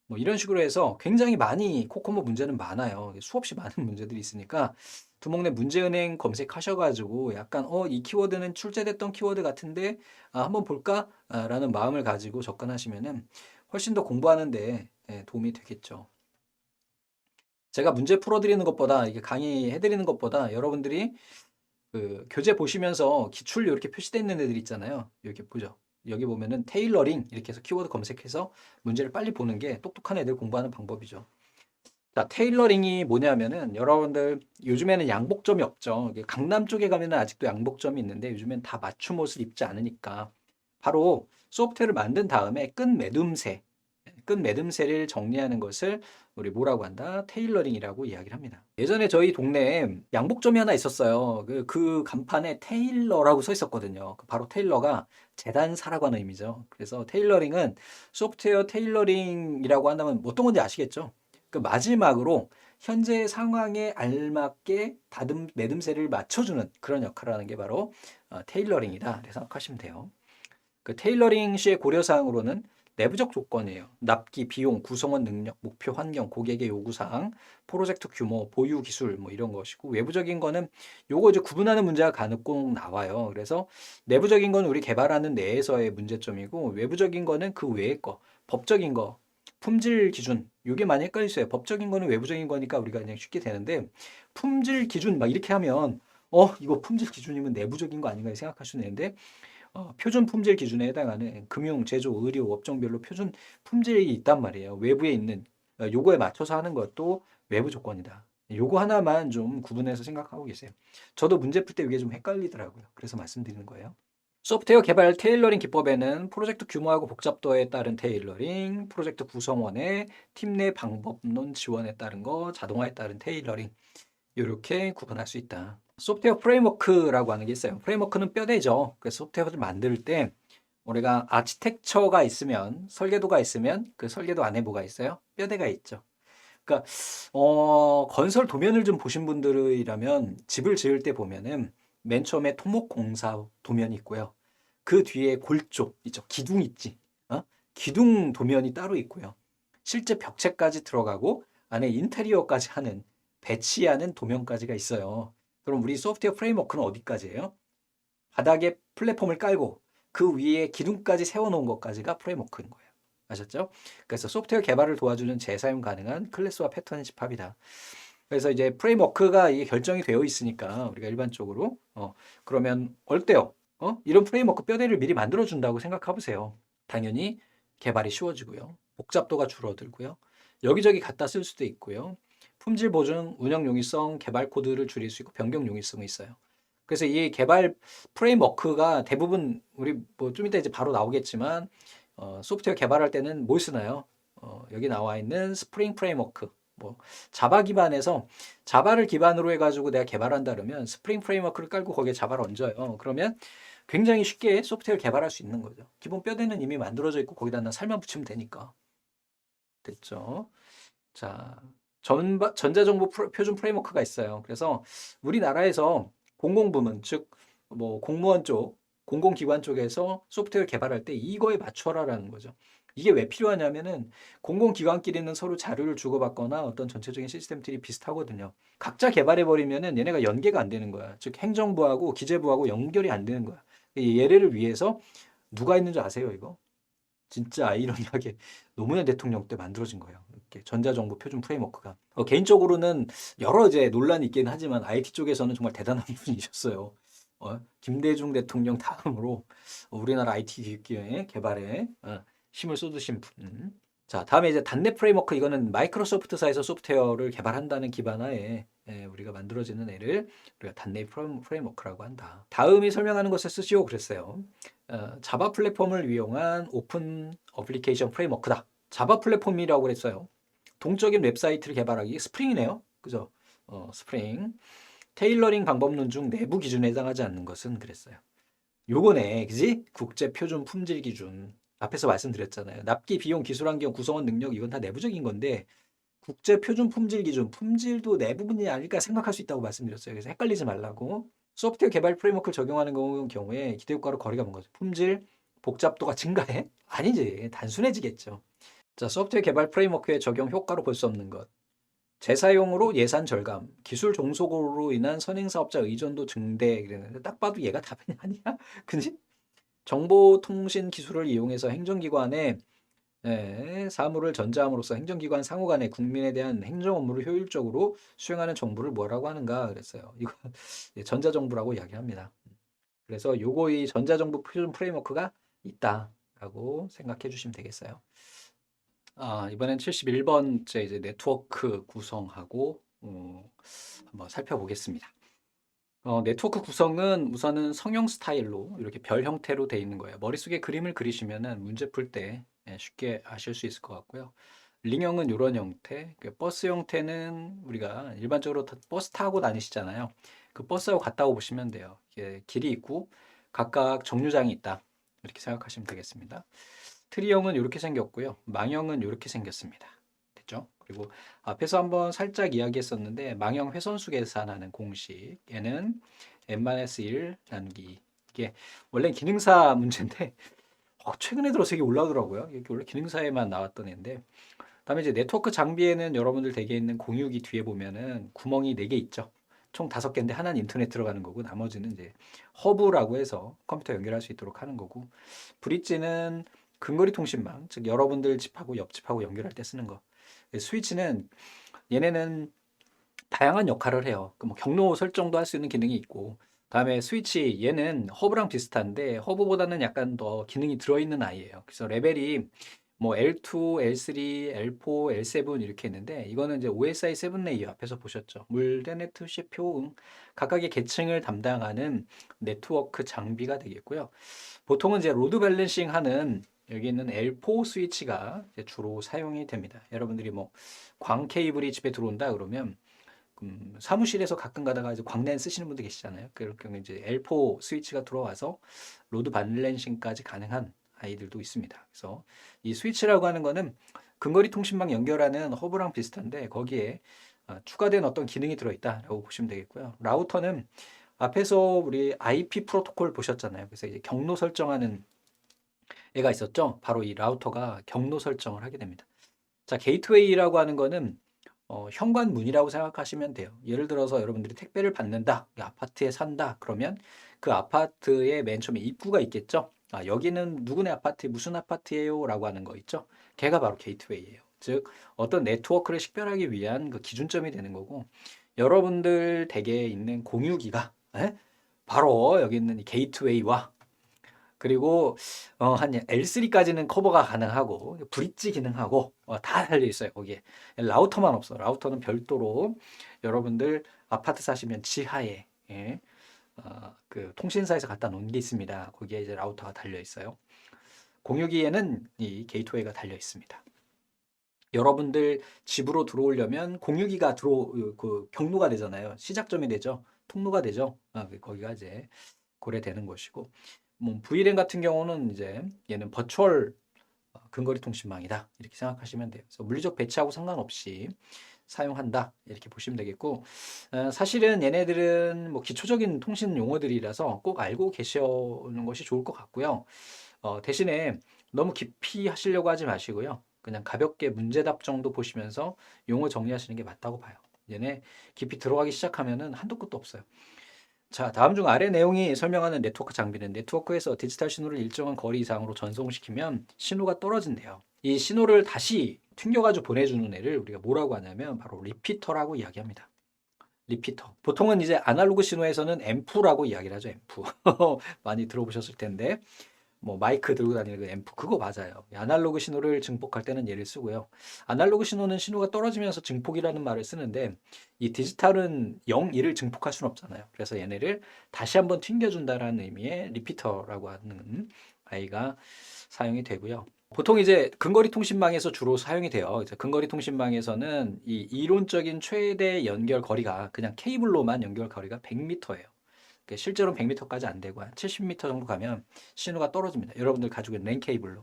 뭐 이런 식으로 해서 굉장히 많이 코코모 문제는 많아요. 수없이 많은 문제들이 있으니까 두목내 문제은행 검색하셔가지고 약간 이 키워드는 출제됐던 키워드 같은데 한번 볼까? 라는 마음을 가지고 접근하시면은 훨씬 더 공부하는데 도움이 되겠죠. 제가 문제 풀어드리는 것보다 이게 강의해드리는 것보다 여러분들이 그 교재 보시면서 기출 이렇게 표시되어 있는 애들 있잖아요. 이렇게 보죠. 여기 보면은 테일러링 이렇게 해서 키워드 검색해서 문제를 빨리 보는 게 똑똑한 애들 공부하는 방법이죠. 자, 테일러링이 뭐냐면은 여러분들 요즘에는 양복점이 없죠. 강남 쪽에 가면은 아직도 양복점이 있는데 요즘엔 다 맞춤 옷을 입지 않으니까 바로 소프트웨어를 만든 다음에 끈 매듭새를 정리하는 것을 우리 뭐라고 한다? 테일러링이라고 이야기를 합니다. 예전에 저희 동네에 양복점이 하나 있었어요. 그 간판에 테일러라고 써 있었거든요. 바로 테일러가 재단사라고 하는 의미죠. 그래서 테일러링은 소프트웨어 테일러링이라고 한다면 어떤 건지 아시겠죠? 그 마지막으로 현재 상황에 알맞게 매듭새를 맞춰주는 그런 역할을 하는 게 바로 테일러링이다. 이렇게 생각하시면 돼요. 그 테일러링 시의 고려사항으로는 내부적 조건이에요. 납기, 비용, 구성원 능력, 목표 환경, 고객의 요구사항, 프로젝트 규모, 보유 기술 뭐 이런 것이고 외부적인 거는 요거 이제 구분하는 문제가 간혹 꼭 나와요. 그래서 내부적인 건 우리 개발하는 내에서의 문제점이고 외부적인 거는 그 외의 거, 법적인 거, 품질 기준 요게 많이 헷갈리세요. 법적인 거는 외부적인 거니까 우리가 그냥 쉽게 되는데 품질 기준 막 이렇게 하면 이거 품질 기준이면 내부적인 거 아닌가 생각할 수 있는데 표준 품질 기준에 해당하는 금융, 제조, 의료 업종별로 표준 품질이 있단 말이에요. 외부에 있는 요거에 맞춰서 하는 것도 외부 조건이다. 요거 하나만 좀 구분해서 생각하고 계세요. 저도 문제 풀 때 이게 좀 헷갈리더라고요. 그래서 말씀드리는 거예요. 소프트웨어 개발 테일러링 기법에는 프로젝트 규모하고 복잡도에 따른 테일러링, 프로젝트 구성원의 팀 내 방법론 지원에 따른 거, 자동화에 따른 테일러링 이렇게 구분할 수 있다. 소프트웨어 프레임워크라고 하는 게 있어요. 프레임워크는 뼈대죠. 그래서 소프트웨어를 만들 때 우리가 아키텍처가 있으면, 설계도가 있으면 그 설계도 안에 뭐가 있어요? 뼈대가 있죠. 그러니까 건설 도면을 좀 보신 분들이라면 집을 지을 때 보면은 맨 처음에 토목공사 도면이 있고요. 그 뒤에 골조 있죠. 기둥 있지. 기둥 도면이 따로 있고요. 실제 벽체까지 들어가고 안에 인테리어까지 하는 배치하는 도면까지가 있어요. 그럼 우리 소프트웨어 프레임워크는 어디까지예요? 바닥에 플랫폼을 깔고 그 위에 기둥까지 세워놓은 것까지가 프레임워크인 거예요. 아셨죠? 그래서 소프트웨어 개발을 도와주는 재사용 가능한 클래스와 패턴의 집합이다. 그래서 이제 프레임워크가 이게 결정이 되어 있으니까 우리가 일반적으로 그러면 어때요? 이런 프레임워크 뼈대를 미리 만들어 준다고 생각해 보세요. 당연히 개발이 쉬워지고요. 복잡도가 줄어들고요. 여기저기 갖다 쓸 수도 있고요. 품질 보증, 운영 용이성, 개발 코드를 줄일 수 있고 변경 용이성이 있어요. 그래서 이 개발 프레임워크가 대부분 우리 뭐 좀 이따 이제 바로 나오겠지만 소프트웨어 개발할 때는 뭘 쓰나요? 여기 나와 있는 스프링 프레임워크. 뭐 자바 기반에서 자바를 기반으로 해가지고 내가 개발한다 그러면 스프링 프레임워크를 깔고 거기에 자바를 얹어요. 그러면 굉장히 쉽게 소프트웨어를 개발할 수 있는 거죠. 기본 뼈대는 이미 만들어져 있고 거기다 나 살만 붙이면 되니까. 됐죠? 자, 전자정보 표준 프레임워크가 있어요. 그래서 우리나라에서 공공부문, 즉 뭐 공무원 쪽, 공공기관 쪽에서 소프트웨어 개발할 때 이거에 맞춰라라는 거죠. 이게 왜 필요하냐면은 공공기관끼리는 서로 자료를 주고받거나 어떤 전체적인 시스템들이 비슷하거든요. 각자 개발해버리면은 얘네가 연계가 안 되는 거야. 즉 행정부하고 기재부하고 연결이 안 되는 거야. 얘를 위해서 누가 있는 줄 아세요, 이거? 진짜 아이러니하게 노무현 대통령 때 만들어진 거예요. 이렇게 전자정보 표준 프레임워크가. 개인적으로는 여러 이제 논란이 있긴 하지만 IT 쪽에서는 정말 대단한 분이셨어요. 김대중 대통령 다음으로 우리나라 IT 기업의 개발에 힘을 쏟으신 분. 자, 다음에 이제 단넷 프레임워크 이거는 마이크로소프트사에서 소프트웨어를 개발한다는 기반 하에 우리가 만들어지는 애를 우리가 단넷 프레임워크라고 한다. 다음이 설명하는 것을 쓰시오 그랬어요. 자바 플랫폼을 이용한 오픈 어플리케이션 프레임워크다. 자바 플랫폼이라고 그랬어요. 동적인 웹사이트를 개발하기 스프링이네요. 그죠? 스프링. 테일러링 방법론 중 내부 기준에 해당하지 않는 것은 그랬어요. 요거네, 그지? 국제 표준 품질 기준. 앞에서 말씀드렸잖아요. 납기, 비용, 기술 환경, 구성원 능력 이건 다 내부적인 건데 국제 표준 품질 기준, 품질도 내부분이 아닐까 생각할 수 있다고 말씀드렸어요. 그래서 헷갈리지 말라고. 소프트웨어 개발 프레임워크를 적용하는 경우에 기대효과로 거리가 먼 거죠. 품질, 복잡도가 증가해? 아니지. 단순해지겠죠. 자, 소프트웨어 개발 프레임워크의 적용 효과로 볼 수 없는 것. 재사용으로 예산 절감, 기술 종속으로 인한 선행사업자 의존도 증대. 그랬는데 딱 봐도 얘가 답이 아니야? 그지? 정보통신 기술을 이용해서 행정기관의 사무를 전자함으로써 행정기관 상호 간에 국민에 대한 행정 업무를 효율적으로 수행하는 정보를 뭐라고 하는가 그랬어요. 이거 전자정부라고 이야기합니다. 그래서 요거 이 전자정부 표준 프레임워크가 있다라고 생각해 주시면 되겠어요. 이번엔 71번째 이제 네트워크 구성하고 한번 살펴보겠습니다. 네트워크 구성은 우선은 성형 스타일로 이렇게 별 형태로 돼 있는 거예요. 머릿속에 그림을 그리시면은 문제 풀 때 쉽게 아실 수 있을 것 같고요. 링형은 이런 형태, 버스 형태는 우리가 일반적으로 버스 타고 다니시잖아요. 그 버스하고 같다고 보시면 돼요. 이게 길이 있고 각각 정류장이 있다. 이렇게 생각하시면 되겠습니다. 트리형은 이렇게 생겼고요. 망형은 이렇게 생겼습니다. 됐죠? 그리고 앞에서 한번 살짝 이야기했었는데 망형 훼손수 계산하는 공식 얘는 n-1 나누기 이게 원래 기능사 문제인데 최근에 들어서 이게 올라오더라고요. 이게 원래 기능사에만 나왔던 애인데 다음에 이제 네트워크 장비에는 여러분들 댁에 있는 공유기 뒤에 보면은 구멍이 4개 있죠. 총 5개인데 하나는 인터넷 들어가는 거고 나머지는 이제 허브라고 해서 컴퓨터 연결할 수 있도록 하는 거고 브릿지는 근거리 통신망, 즉 여러분들 집하고 옆집하고 연결할 때 쓰는 거. 스위치는 얘네는 다양한 역할을 해요. 뭐 경로 설정도 할 수 있는 기능이 있고 다음에 스위치 얘는 허브랑 비슷한데 허브보다는 약간 더 기능이 들어있는 아이예요. 그래서 레벨이 뭐 L2, L3, L4, L7 이렇게 있는데 이거는 이제 OSI 7 레이어 앞에서 보셨죠. 물대네트 CPO 각각의 계층을 담당하는 네트워크 장비가 되겠고요. 보통은 이제 로드 밸런싱 하는 여기 있는 L4 스위치가 이제 주로 사용이 됩니다. 여러분들이 뭐 광 케이블이 집에 들어온다 그러면 사무실에서 가끔 가다가 이제 광랜 쓰시는 분들 계시잖아요. 그럴 경우 이제 L4 스위치가 들어와서 로드 밸런싱까지 가능한 아이들도 있습니다. 그래서 이 스위치라고 하는 거는 근거리 통신망 연결하는 허브랑 비슷한데 거기에 추가된 어떤 기능이 들어있다라고 보시면 되겠고요. 라우터는 앞에서 우리 IP 프로토콜 보셨잖아요. 그래서 이제 경로 설정하는 애가 있었죠. 바로 이 라우터가 경로 설정을 하게 됩니다. 자, 게이트웨이라고 하는 거는 현관문이라고 생각하시면 돼요. 예를 들어서 여러분들이 택배를 받는다, 이 아파트에 산다, 그러면 그 아파트의 맨 처음에 입구가 있겠죠. 아, 여기는 누구네 아파트, 무슨 아파트예요? 라고 하는 거 있죠. 걔가 바로 게이트웨이예요. 즉, 어떤 네트워크를 식별하기 위한 그 기준점이 되는 거고, 여러분들 댁에 있는 공유기가 바로 여기 있는 이 게이트웨이와 그리고 한 L3까지는 커버가 가능하고 브릿지 기능하고 다 달려 있어요. 거기에 라우터만 없어. 라우터는 별도로 여러분들 아파트 사시면 지하에 그 통신사에서 갖다 놓은 게 있습니다. 거기에 이제 라우터가 달려 있어요. 공유기에는 이 게이트웨이가 달려 있습니다. 여러분들 집으로 들어오려면 공유기가 그 경로가 되잖아요. 시작점이 되죠. 통로가 되죠. 거기가 이제 고려되는 것이고 뭐 VLAN 같은 경우는 이제 얘는 버추얼 근거리 통신망이다 이렇게 생각하시면 돼요. 그래서 물리적 배치하고 상관없이 사용한다 이렇게 보시면 되겠고 사실은 얘네들은 뭐 기초적인 통신 용어들이라서 꼭 알고 계시는 것이 좋을 것 같고요. 대신에 너무 깊이 하시려고 하지 마시고요. 그냥 가볍게 문제답 정도 보시면서 용어 정리하시는 게 맞다고 봐요. 얘네 깊이 들어가기 시작하면은 한도 끝도 없어요. 자, 다음 중 아래 내용이 설명하는 네트워크 장비는 네트워크에서 디지털 신호를 일정한 거리 이상으로 전송시키면 신호가 떨어진대요. 이 신호를 다시 튕겨가지고 보내주는 애를 우리가 뭐라고 하냐면 바로 리피터라고 이야기합니다. 리피터. 보통은 이제 아날로그 신호에서는 앰프라고 이야기를 하죠. 앰프. 많이 들어보셨을 텐데 뭐 마이크 들고 다니는 그 앰프 그거 맞아요. 아날로그 신호를 증폭할 때는 얘를 쓰고요. 아날로그 신호는 신호가 떨어지면서 증폭이라는 말을 쓰는데 이 디지털은 0, 1을 증폭할 수는 없잖아요. 그래서 얘네를 다시 한번 튕겨준다라는 의미의 리피터라고 하는 아이가 사용이 되고요. 보통 이제 근거리 통신망에서 주로 사용이 돼요. 이제 근거리 통신망에서는 이 이론적인 최대 연결 거리가 그냥 케이블로만 연결 거리가 100m예요. 실제로는 100m까지 안 되고 한 70m 정도 가면 신호가 떨어집니다. 여러분들 가지고 있는 랜 케이블로.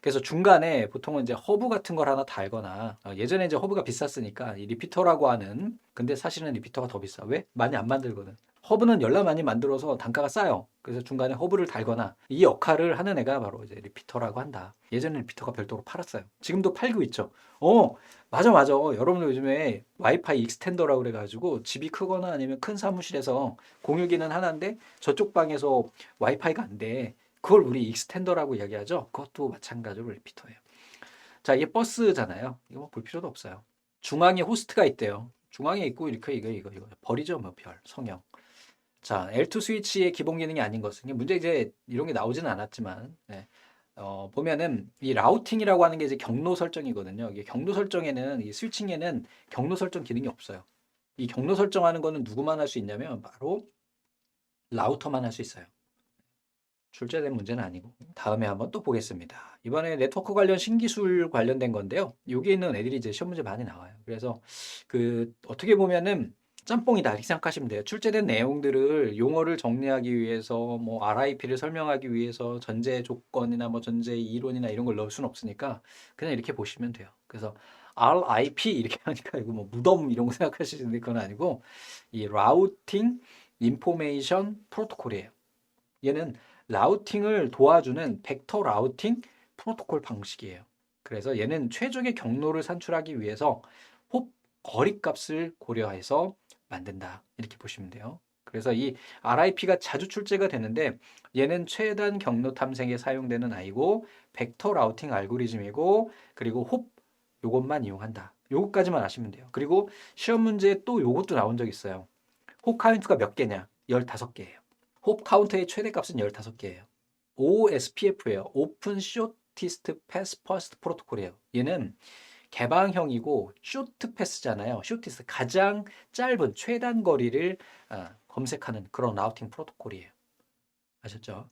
그래서 중간에 보통은 이제 허브 같은 걸 하나 달거나 예전에 이제 허브가 비쌌으니까 이 리피터라고 하는 근데 사실은 리피터가 더 비싸. 왜? 많이 안 만들거든. 허브는 열나 많이 만들어서 단가가 싸요. 그래서 중간에 허브를 달거나 이 역할을 하는 애가 바로 이제 리피터라고 한다. 예전에 리피터가 별도로 팔았어요. 지금도 팔고 있죠. 맞아, 맞아. 여러분들 요즘에 와이파이 익스텐더라고 그래가지고 집이 크거나 아니면 큰 사무실에서 공유기는 하나인데 저쪽 방에서 와이파이가 안 돼. 그걸 우리 익스텐더라고 이야기하죠. 그것도 마찬가지로 리피터예요. 자, 이게 버스잖아요. 이거 뭐볼 필요도 없어요. 중앙에 호스트가 있대요. 중앙에 있고 이렇게 이거 버리죠, 뭐 별, 성형. 자, L2 스위치의 기본 기능이 아닌 것은 문제 이제 이런 게 나오지는 않았지만 보면은 이 라우팅이라고 하는 게 이제 경로 설정이거든요. 이게 경로 설정에는 이 스위칭에는 경로 설정 기능이 없어요. 이 경로 설정하는 거는 누구만 할 수 있냐면 바로 라우터만 할 수 있어요. 출제된 문제는 아니고 다음에 한번 또 보겠습니다. 이번에 네트워크 관련 신기술 관련된 건데요. 여기 있는 애들이 이제 시험 문제 많이 나와요. 그래서 그 어떻게 보면은 짬뽕이다 이렇게 생각하시면 돼요. 출제된 내용들을 용어를 정리하기 위해서 뭐 RIP를 설명하기 위해서 전제 조건이나 뭐 전제 이론이나 이런 걸 넣을 수는 없으니까 그냥 이렇게 보시면 돼요. 그래서 RIP 이렇게 하니까 이거 뭐 무덤 이런 거 생각하시는 건 아니고 이 라우팅 인포메이션 프로토콜이에요. 얘는 라우팅을 도와주는 벡터 라우팅 프로토콜 방식이에요. 그래서 얘는 최적의 경로를 산출하기 위해서 홉 거리값을 고려해서 만든다. 이렇게 보시면 돼요. 그래서 이 RIP가 자주 출제가 되는데 얘는 최단 경로 탐색에 사용되는 아이고 벡터 라우팅 알고리즘이고 그리고 홉 요것만 이용한다. 요것까지만 아시면 돼요. 그리고 시험 문제에 또 요것도 나온 적 있어요. 홉 카운트가 몇 개냐? 15개예요. 홉 카운터의 최대값은 15개예요. OSPF예요. 오픈 쇼티스트 패스 퍼스트 프로토콜이에요. 얘는 개방형이고 쇼트 패스잖아요. 쇼티스트 가장 짧은 최단 거리를 검색하는 그런 라우팅 프로토콜이에요. 아셨죠?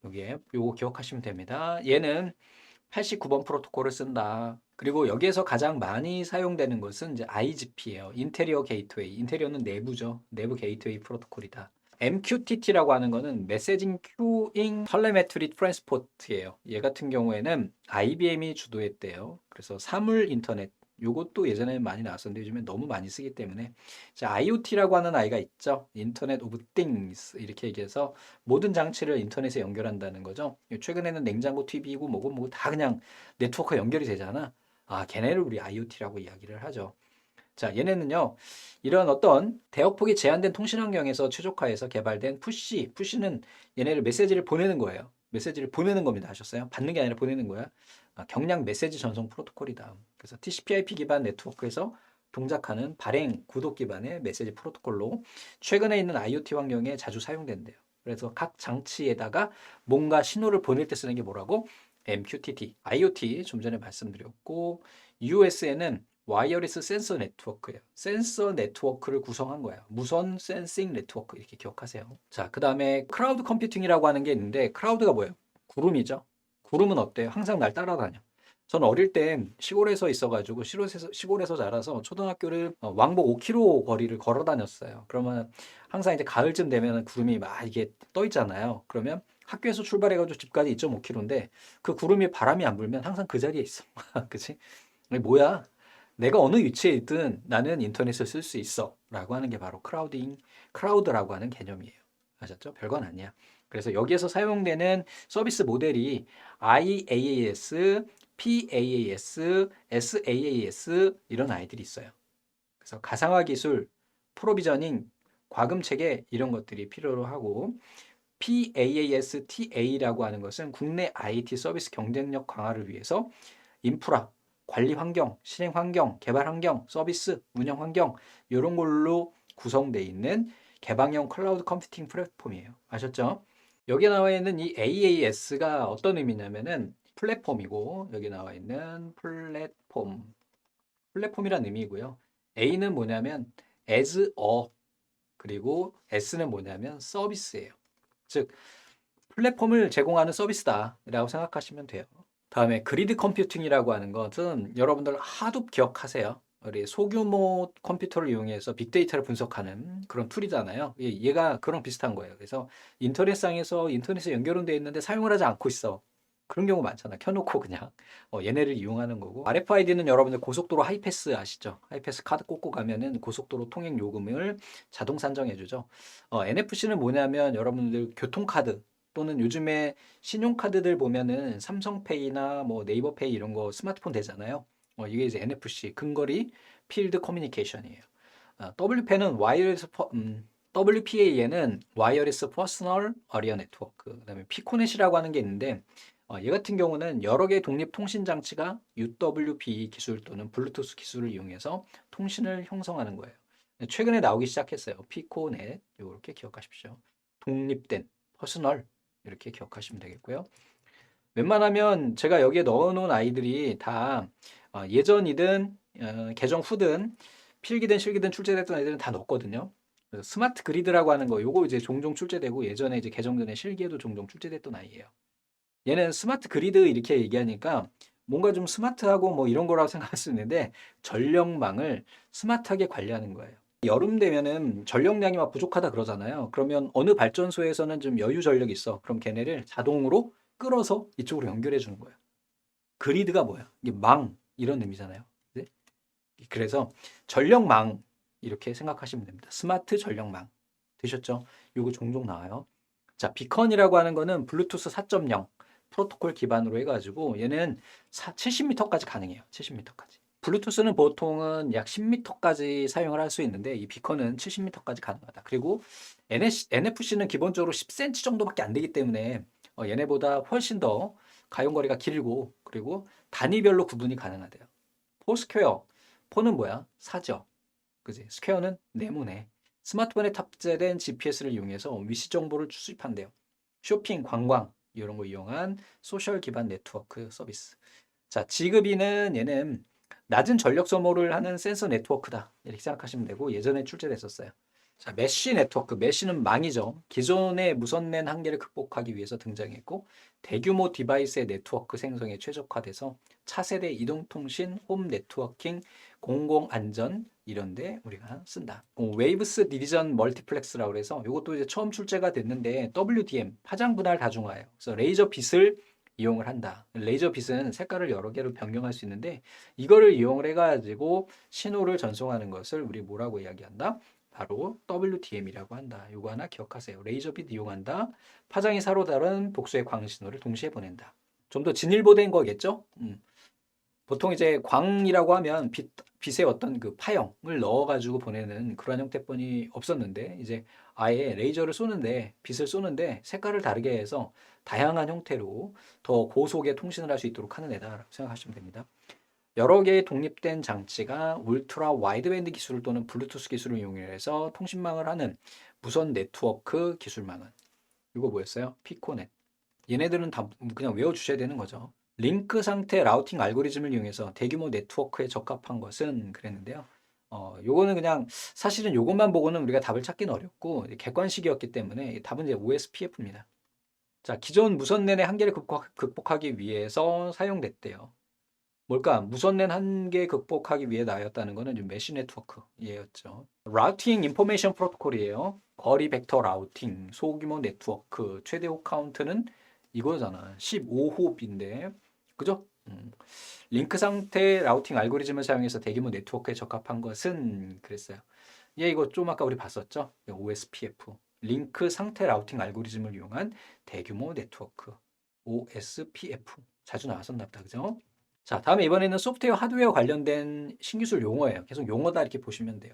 여기에 요거 기억하시면 됩니다. 얘는 89번 프로토콜을 쓴다. 그리고 여기에서 가장 많이 사용되는 것은 이제 IGP예요. 인테리어 게이트웨이. 인테리어는 내부죠. 내부 게이트웨이 프로토콜이다. MQTT라고 하는 거는 메시징 큐잉 텔레메트리 트랜스포트예요. 얘 같은 경우에는 IBM이 주도했대요. 그래서 사물 인터넷 요것도 예전에 많이 나왔었는데 요즘에 너무 많이 쓰기 때문에 자, IoT라고 하는 아이가 있죠. 인터넷 오브 띵스 이렇게 얘기해서 모든 장치를 인터넷에 연결한다는 거죠. 최근에는 냉장고, TV고 뭐고 다 그냥 네트워크 연결이 되잖아. 아, 걔네를 우리 IoT라고 이야기를 하죠. 자, 얘네는요, 이런 어떤 대역폭이 제한된 통신 환경에서 최적화해서 개발된 푸시는 얘네를 메시지를 보내는 거예요. 메시지를 보내는 겁니다. 아셨어요? 받는 게 아니라 보내는 거야. 경량 메시지 전송 프로토콜이다. 그래서 TCP/IP 기반 네트워크에서 동작하는 발행 구독 기반의 메시지 프로토콜로 최근에 있는 IoT 환경에 자주 사용된대요. 그래서 각 장치에다가 뭔가 신호를 보낼 때 쓰는 게 뭐라고? MQTT, IoT 좀 전에 말씀드렸고 US에는 와이어리스 센서 네트워크예요. 센서 네트워크를 구성한 거예요. 무선 센싱 네트워크 이렇게 기억하세요. 자, 그 다음에 크라우드 컴퓨팅이라고 하는 게 있는데 크라우드가 뭐예요? 구름이죠. 구름은 어때요? 항상 날 따라다녀. 전 어릴 때 시골에서 있어가지고 시골에서 자라서 초등학교를 왕복 5km 거리를 걸어 다녔어요. 그러면 항상 이제 가을쯤 되면 구름이 막 이게 떠 있잖아요. 그러면 학교에서 출발해가지고 집까지 2.5km인데 그 구름이 바람이 안 불면 항상 그 자리에 있어. 그치? 이게 뭐야? 내가 어느 위치에 있든 나는 인터넷을 쓸 수 있어. 라고 하는 게 바로 크라우드라고 하는 개념이에요. 아셨죠? 별건 아니야. 그래서 여기에서 사용되는 서비스 모델이 IaaS, PaaS, SaaS 이런 아이들이 있어요. 그래서 가상화 기술, 프로비저닝, 과금 체계 이런 것들이 필요로 하고 PaaS, TA라고 하는 것은 국내 IT 서비스 경쟁력 강화를 위해서 인프라, 관리 환경, 실행 환경, 개발 환경, 서비스, 운영 환경 이런 걸로 구성되어 있는 개방형 클라우드 컴퓨팅 플랫폼이에요. 아셨죠? 여기 나와 있는 이 AAS가 어떤 의미냐면은 플랫폼이고 여기 나와 있는 플랫폼이란 의미고요. A는 뭐냐면 as a 그리고 S는 뭐냐면 서비스예요. 즉 플랫폼을 제공하는 서비스다라고 생각하시면 돼요. 다음에 그리드 컴퓨팅이라고 하는 것은 여러분들 하도 기억하세요. 우리 소규모 컴퓨터를 이용해서 빅데이터를 분석하는 그런 툴이잖아요. 얘가 그런 비슷한 거예요. 그래서 인터넷상에서 인터넷에 연결은 돼 있는데 사용을 하지 않고 있어. 그런 경우 많잖아. 켜놓고 그냥 얘네를 이용하는 거고. RFID는 여러분들 고속도로 하이패스 아시죠? 하이패스 카드 꽂고 가면은 고속도로 통행 요금을 자동 산정해주죠. NFC는 뭐냐면 여러분들 교통카드 또는 요즘에 신용카드들 보면은 삼성페이나 뭐 네이버페이 이런 거 스마트폰 되잖아요. 이게 이제 NFC 근거리 필드 커뮤니케이션이에요. WPA는 와이어리스 퍼스널 어리어 네트워크. 그다음에 피코넷이라고 하는 게 있는데 얘 같은 경우는 여러 개의 독립 통신 장치가 UWB 기술 또는 블루투스 기술을 이용해서 통신을 형성하는 거예요. 최근에 나오기 시작했어요. 피코넷 이렇게 기억하십시오. 독립된 퍼스널 이렇게 기억하시면 되겠고요. 웬만하면 제가 여기에 넣어놓은 아이들이 다 예전이든 개정 후든 필기든 실기든 출제됐던 애들은 다 넣었거든요. 그래서 스마트 그리드라고 하는 거 요거 이제 종종 출제되고 예전에 이제 개정 전에 실기에도 종종 출제됐던 아이예요. 얘는 스마트 그리드 이렇게 얘기하니까 뭔가 좀 스마트하고 뭐 이런 거라고 생각할 수 있는데 전력망을 스마트하게 관리하는 거예요. 여름 되면은 전력량이 막 부족하다 그러잖아요. 그러면 어느 발전소에서는 좀 여유 전력이 있어. 그럼 걔네를 자동으로 끌어서 이쪽으로 연결해 주는 거예요. 그리드가 뭐야? 이게 망 이런 의미잖아요. 네? 그래서 전력망 이렇게 생각하시면 됩니다. 스마트 전력망 되셨죠? 이거 종종 나와요. 자, 비컨이라고 하는 거는 블루투스 4.0 프로토콜 기반으로 해가지고 얘는 70m까지 가능해요. 70m까지. 블루투스는 보통은 약 10m까지 사용을 할 수 있는데 이 비컨은 70m까지 가능하다. 그리고 NFC는 기본적으로 10cm 정도밖에 안 되기 때문에 얘네보다 훨씬 더 가용거리가 길고 그리고 단위별로 구분이 가능하대요. 포 스퀘어. 포는 뭐야? 사죠. 그지? 스퀘어는 네모네. 스마트폰에 탑재된 GPS를 이용해서 위치 정보를 수집한대요. 쇼핑, 관광 이런 거 이용한 소셜 기반 네트워크 서비스. 자, 지급이는 얘는 낮은 전력 소모를 하는 센서 네트워크다. 이렇게 생각하시면 되고 예전에 출제됐었어요. 자, 메쉬 네트워크. 메쉬는 망이죠. 기존의 무선랜 한계를 극복하기 위해서 등장했고 대규모 디바이스의 네트워크 생성에 최적화돼서 차세대 이동통신, 홈 네트워킹, 공공안전 이런데 우리가 쓴다. 웨이브스 디비전 멀티플렉스라고 해서 이것도 이제 처음 출제가 됐는데 WDM 파장 분할 다중화예요. 그래서 레이저 빛을 이용을 한다. 레이저 빛은 색깔을 여러 개로 변경할 수 있는데 이거를 이용을 해가지고 신호를 전송하는 것을 우리 뭐라고 이야기한다? 바로 WDM이라고 한다. 이거 하나 기억하세요. 레이저빛 이용한다. 파장이 서로 다른 복수의 광신호를 동시에 보낸다. 좀 더 진일보된 거겠죠? 보통 이제 광이라고 하면 빛의 어떤 그 파형을 넣어가지고 보내는 그런 형태뿐이 없었는데 이제 아예 레이저를 쏘는데 빛을 쏘는데 색깔을 다르게 해서 다양한 형태로 더 고속의 통신을 할 수 있도록 하는 애다라고 생각하시면 됩니다. 여러 개의 독립된 장치가 울트라 와이드밴드 기술 또는 블루투스 기술을 이용해서 통신망을 하는 무선 네트워크 기술망은 이거 뭐였어요? 피코넷. 얘네들은 다 그냥 외워주셔야 되는 거죠. 링크 상태 라우팅 알고리즘을 이용해서 대규모 네트워크에 적합한 것은 그랬는데요. 요거는 그냥 사실은 요것만 보고는 우리가 답을 찾기는 어렵고 객관식이었기 때문에 답은 이제 OSPF입니다. 자, 기존 무선랜의 한계를 극복하기 위해서 사용됐대요. 뭘까? 무선랜 한계 극복하기 위해 나였다는 거는 좀 메쉬 네트워크였죠. 라우팅 인포메이션 프로토콜이에요. 거리 벡터 라우팅, 소규모 네트워크, 최대 호 카운트는 이거잖아. 15홉인데. 그죠? 링크 상태 라우팅 알고리즘을 사용해서 대규모 네트워크에 적합한 것은 그랬어요. 얘 이거 좀 아까 우리 봤었죠? OSPF. 링크 상태 라우팅 알고리즘을 이용한 대규모 네트워크. OSPF. 자주 나왔었나 보다. 그죠? 자, 다음에 이번에는 소프트웨어, 하드웨어 관련된 신기술 용어예요. 계속 용어다 이렇게 보시면 돼요.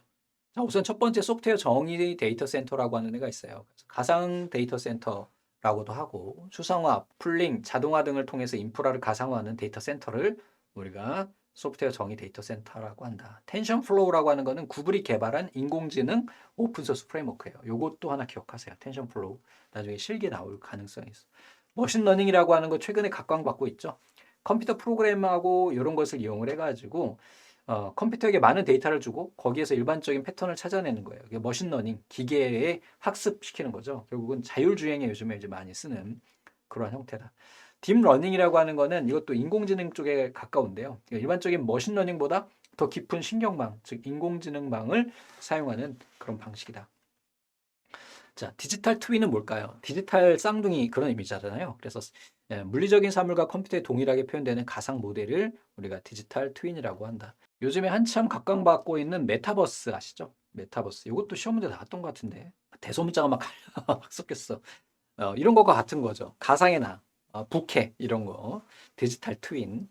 자, 우선 첫 번째 소프트웨어 정의 데이터 센터라고 하는 애가 있어요. 그래서 가상 데이터 센터라고도 하고 수성화, 풀링, 자동화 등을 통해서 인프라를 가상화하는 데이터 센터를 우리가 소프트웨어 정의 데이터 센터라고 한다. 텐션 플로우라고 하는 거는 구글이 개발한 인공지능 오픈소스 프레임워크예요. 요것도 하나 기억하세요. 텐션 플로우. 나중에 실기에 나올 가능성이 있어. 머신러닝이라고 하는 거 최근에 각광받고 있죠. 컴퓨터 프로그램하고 이런 것을 이용을 해가지고 컴퓨터에게 많은 데이터를 주고 거기에서 일반적인 패턴을 찾아내는 거예요. 이게 머신러닝, 기계에 학습시키는 거죠. 결국은 자율주행에 요즘에 이제 많이 쓰는 그런 형태다. 딥러닝이라고 하는 거는 이것도 인공지능 쪽에 가까운데요. 그러니까 일반적인 머신러닝보다 더 깊은 신경망, 즉 인공지능망을 사용하는 그런 방식이다. 자, 디지털 트윈은 뭘까요? 디지털 쌍둥이 그런 의미잖아요. 그래서 물리적인 사물과 컴퓨터에 동일하게 표현되는 가상 모델을 우리가 디지털 트윈이라고 한다. 요즘에 한참 각광받고 있는 메타버스 아시죠? 메타버스. 이것도 시험 문제 나왔던 것 같은데 대소문자가 막 섞였어. 이런 것과 같은 거죠. 가상의 나, 부캐 이런 거. 디지털 트윈.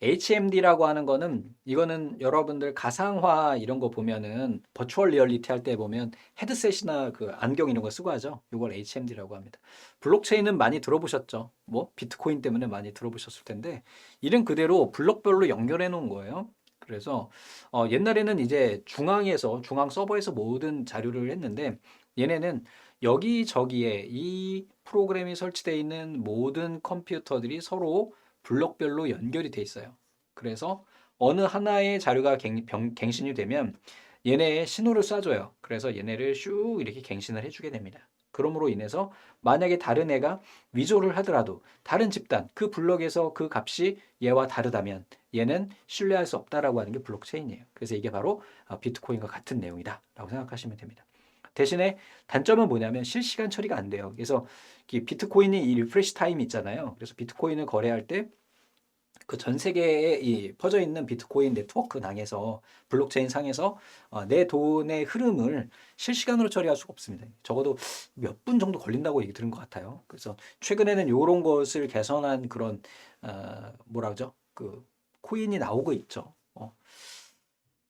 HMD라고 하는 거는 이거는 여러분들 가상화 이런 거 보면은 버추얼 리얼리티 할 때 보면 헤드셋이나 그 안경 이런 거 쓰고 하죠. 이걸 HMD라고 합니다. 블록체인은 많이 들어보셨죠? 뭐 비트코인 때문에 많이 들어보셨을 텐데 이름 그대로 블록별로 연결해 놓은 거예요. 그래서 옛날에는 이제 중앙 서버에서 모든 자료를 했는데 얘네는 여기저기에 이 프로그램이 설치되어 있는 모든 컴퓨터들이 서로 블록별로 연결이 돼 있어요. 그래서 어느 하나의 자료가 갱신이 되면 얘네의 신호를 쏴줘요. 그래서 얘네를 슉 이렇게 갱신을 해주게 됩니다. 그러므로 인해서 만약에 다른 애가 위조를 하더라도 다른 집단 그 블록에서 그 값이 얘와 다르다면 얘는 신뢰할 수 없다라고 하는 게 블록체인이에요. 그래서 이게 바로 비트코인과 같은 내용이다 라고 생각하시면 됩니다. 대신에 단점은 뭐냐면 실시간 처리가 안 돼요. 그래서 비트코인이 이 리프레시 타임이 있잖아요. 그래서 비트코인을 거래할 때 그 전 세계에 이 퍼져 있는 비트코인 네트워크 당에서 블록체인 상에서 내 돈의 흐름을 실시간으로 처리할 수가 없습니다. 적어도 몇 분 정도 걸린다고 얘기 들은 것 같아요. 그래서 최근에는 이런 것을 개선한 그런 뭐라 그러죠? 그 코인이 나오고 있죠.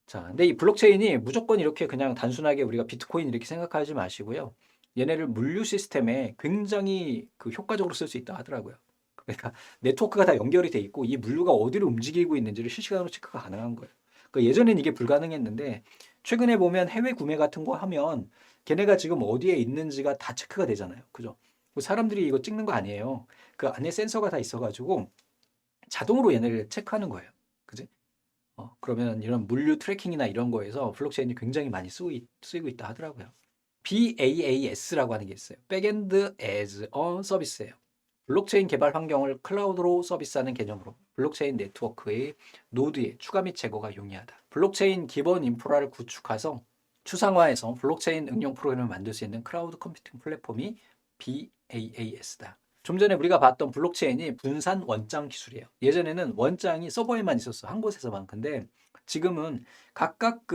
자, 근데 이 블록체인이 무조건 이렇게 그냥 단순하게 우리가 비트코인 이렇게 생각하지 마시고요. 얘네를 물류 시스템에 굉장히 그 효과적으로 쓸 수 있다 하더라고요. 그러니까 네트워크가 다 연결이 돼 있고 이 물류가 어디로 움직이고 있는지를 실시간으로 체크가 가능한 거예요. 그러니까 예전엔 이게 불가능했는데 최근에 보면 해외 구매 같은 거 하면 걔네가 지금 어디에 있는지가 다 체크가 되잖아요. 그죠? 뭐 사람들이 이거 찍는 거 아니에요. 그 안에 센서가 다 있어가지고 자동으로 얘네를 체크하는 거예요. 그지? 그러면 이런 물류 트래킹이나 이런 거에서 블록체인이 굉장히 많이 쓰이고 있다 하더라고요. BAAS라고 하는 게 있어요. Backend as a Service예요. 블록체인 개발 환경을 클라우드로 서비스하는 개념으로 블록체인 네트워크의 노드의 추가 및 제거가 용이하다. 블록체인 기본 인프라를 구축해서 추상화해서 블록체인 응용 프로그램을 만들 수 있는 클라우드 컴퓨팅 플랫폼이 BAAS다. 좀 전에 우리가 봤던 블록체인이 분산 원장 기술이에요. 예전에는 원장이 서버에만 있었어. 한 곳에서만. 근데 지금은 각각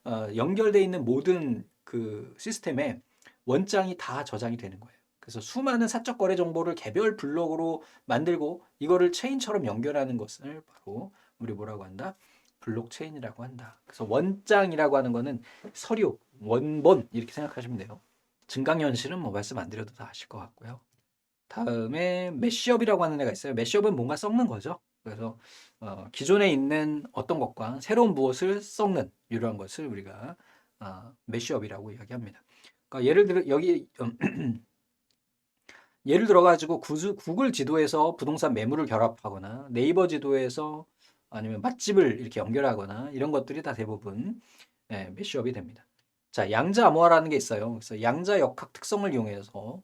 연결되어 있는 모든 그 시스템에 원장이 다 저장이 되는 거예요. 그래서 수많은 사적 거래 정보를 개별 블록으로 만들고 이거를 체인처럼 연결하는 것을 바로 우리 뭐라고 한다? 블록체인이라고 한다. 그래서 원장이라고 하는 거는 서류, 원본 이렇게 생각하시면 돼요. 증강현실은 뭐 말씀 안 드려도 다 아실 것 같고요. 다음에 메쉬업이라고 하는 애가 있어요. 메쉬업은 뭔가 섞는 거죠. 그래서 기존에 있는 어떤 것과 새로운 무엇을 섞는 이러한 것을 우리가 메쉬업이라고 이야기합니다. 그러니까 예를 들어 여기 예를 들어 가지고 구글 지도에서 부동산 매물을 결합하거나 네이버 지도에서 아니면 맛집을 이렇게 연결하거나 이런 것들이 다 대부분 메쉬업이 됩니다. 자, 양자 암호화라는 게 있어요. 그래서 양자 역학 특성을 이용해서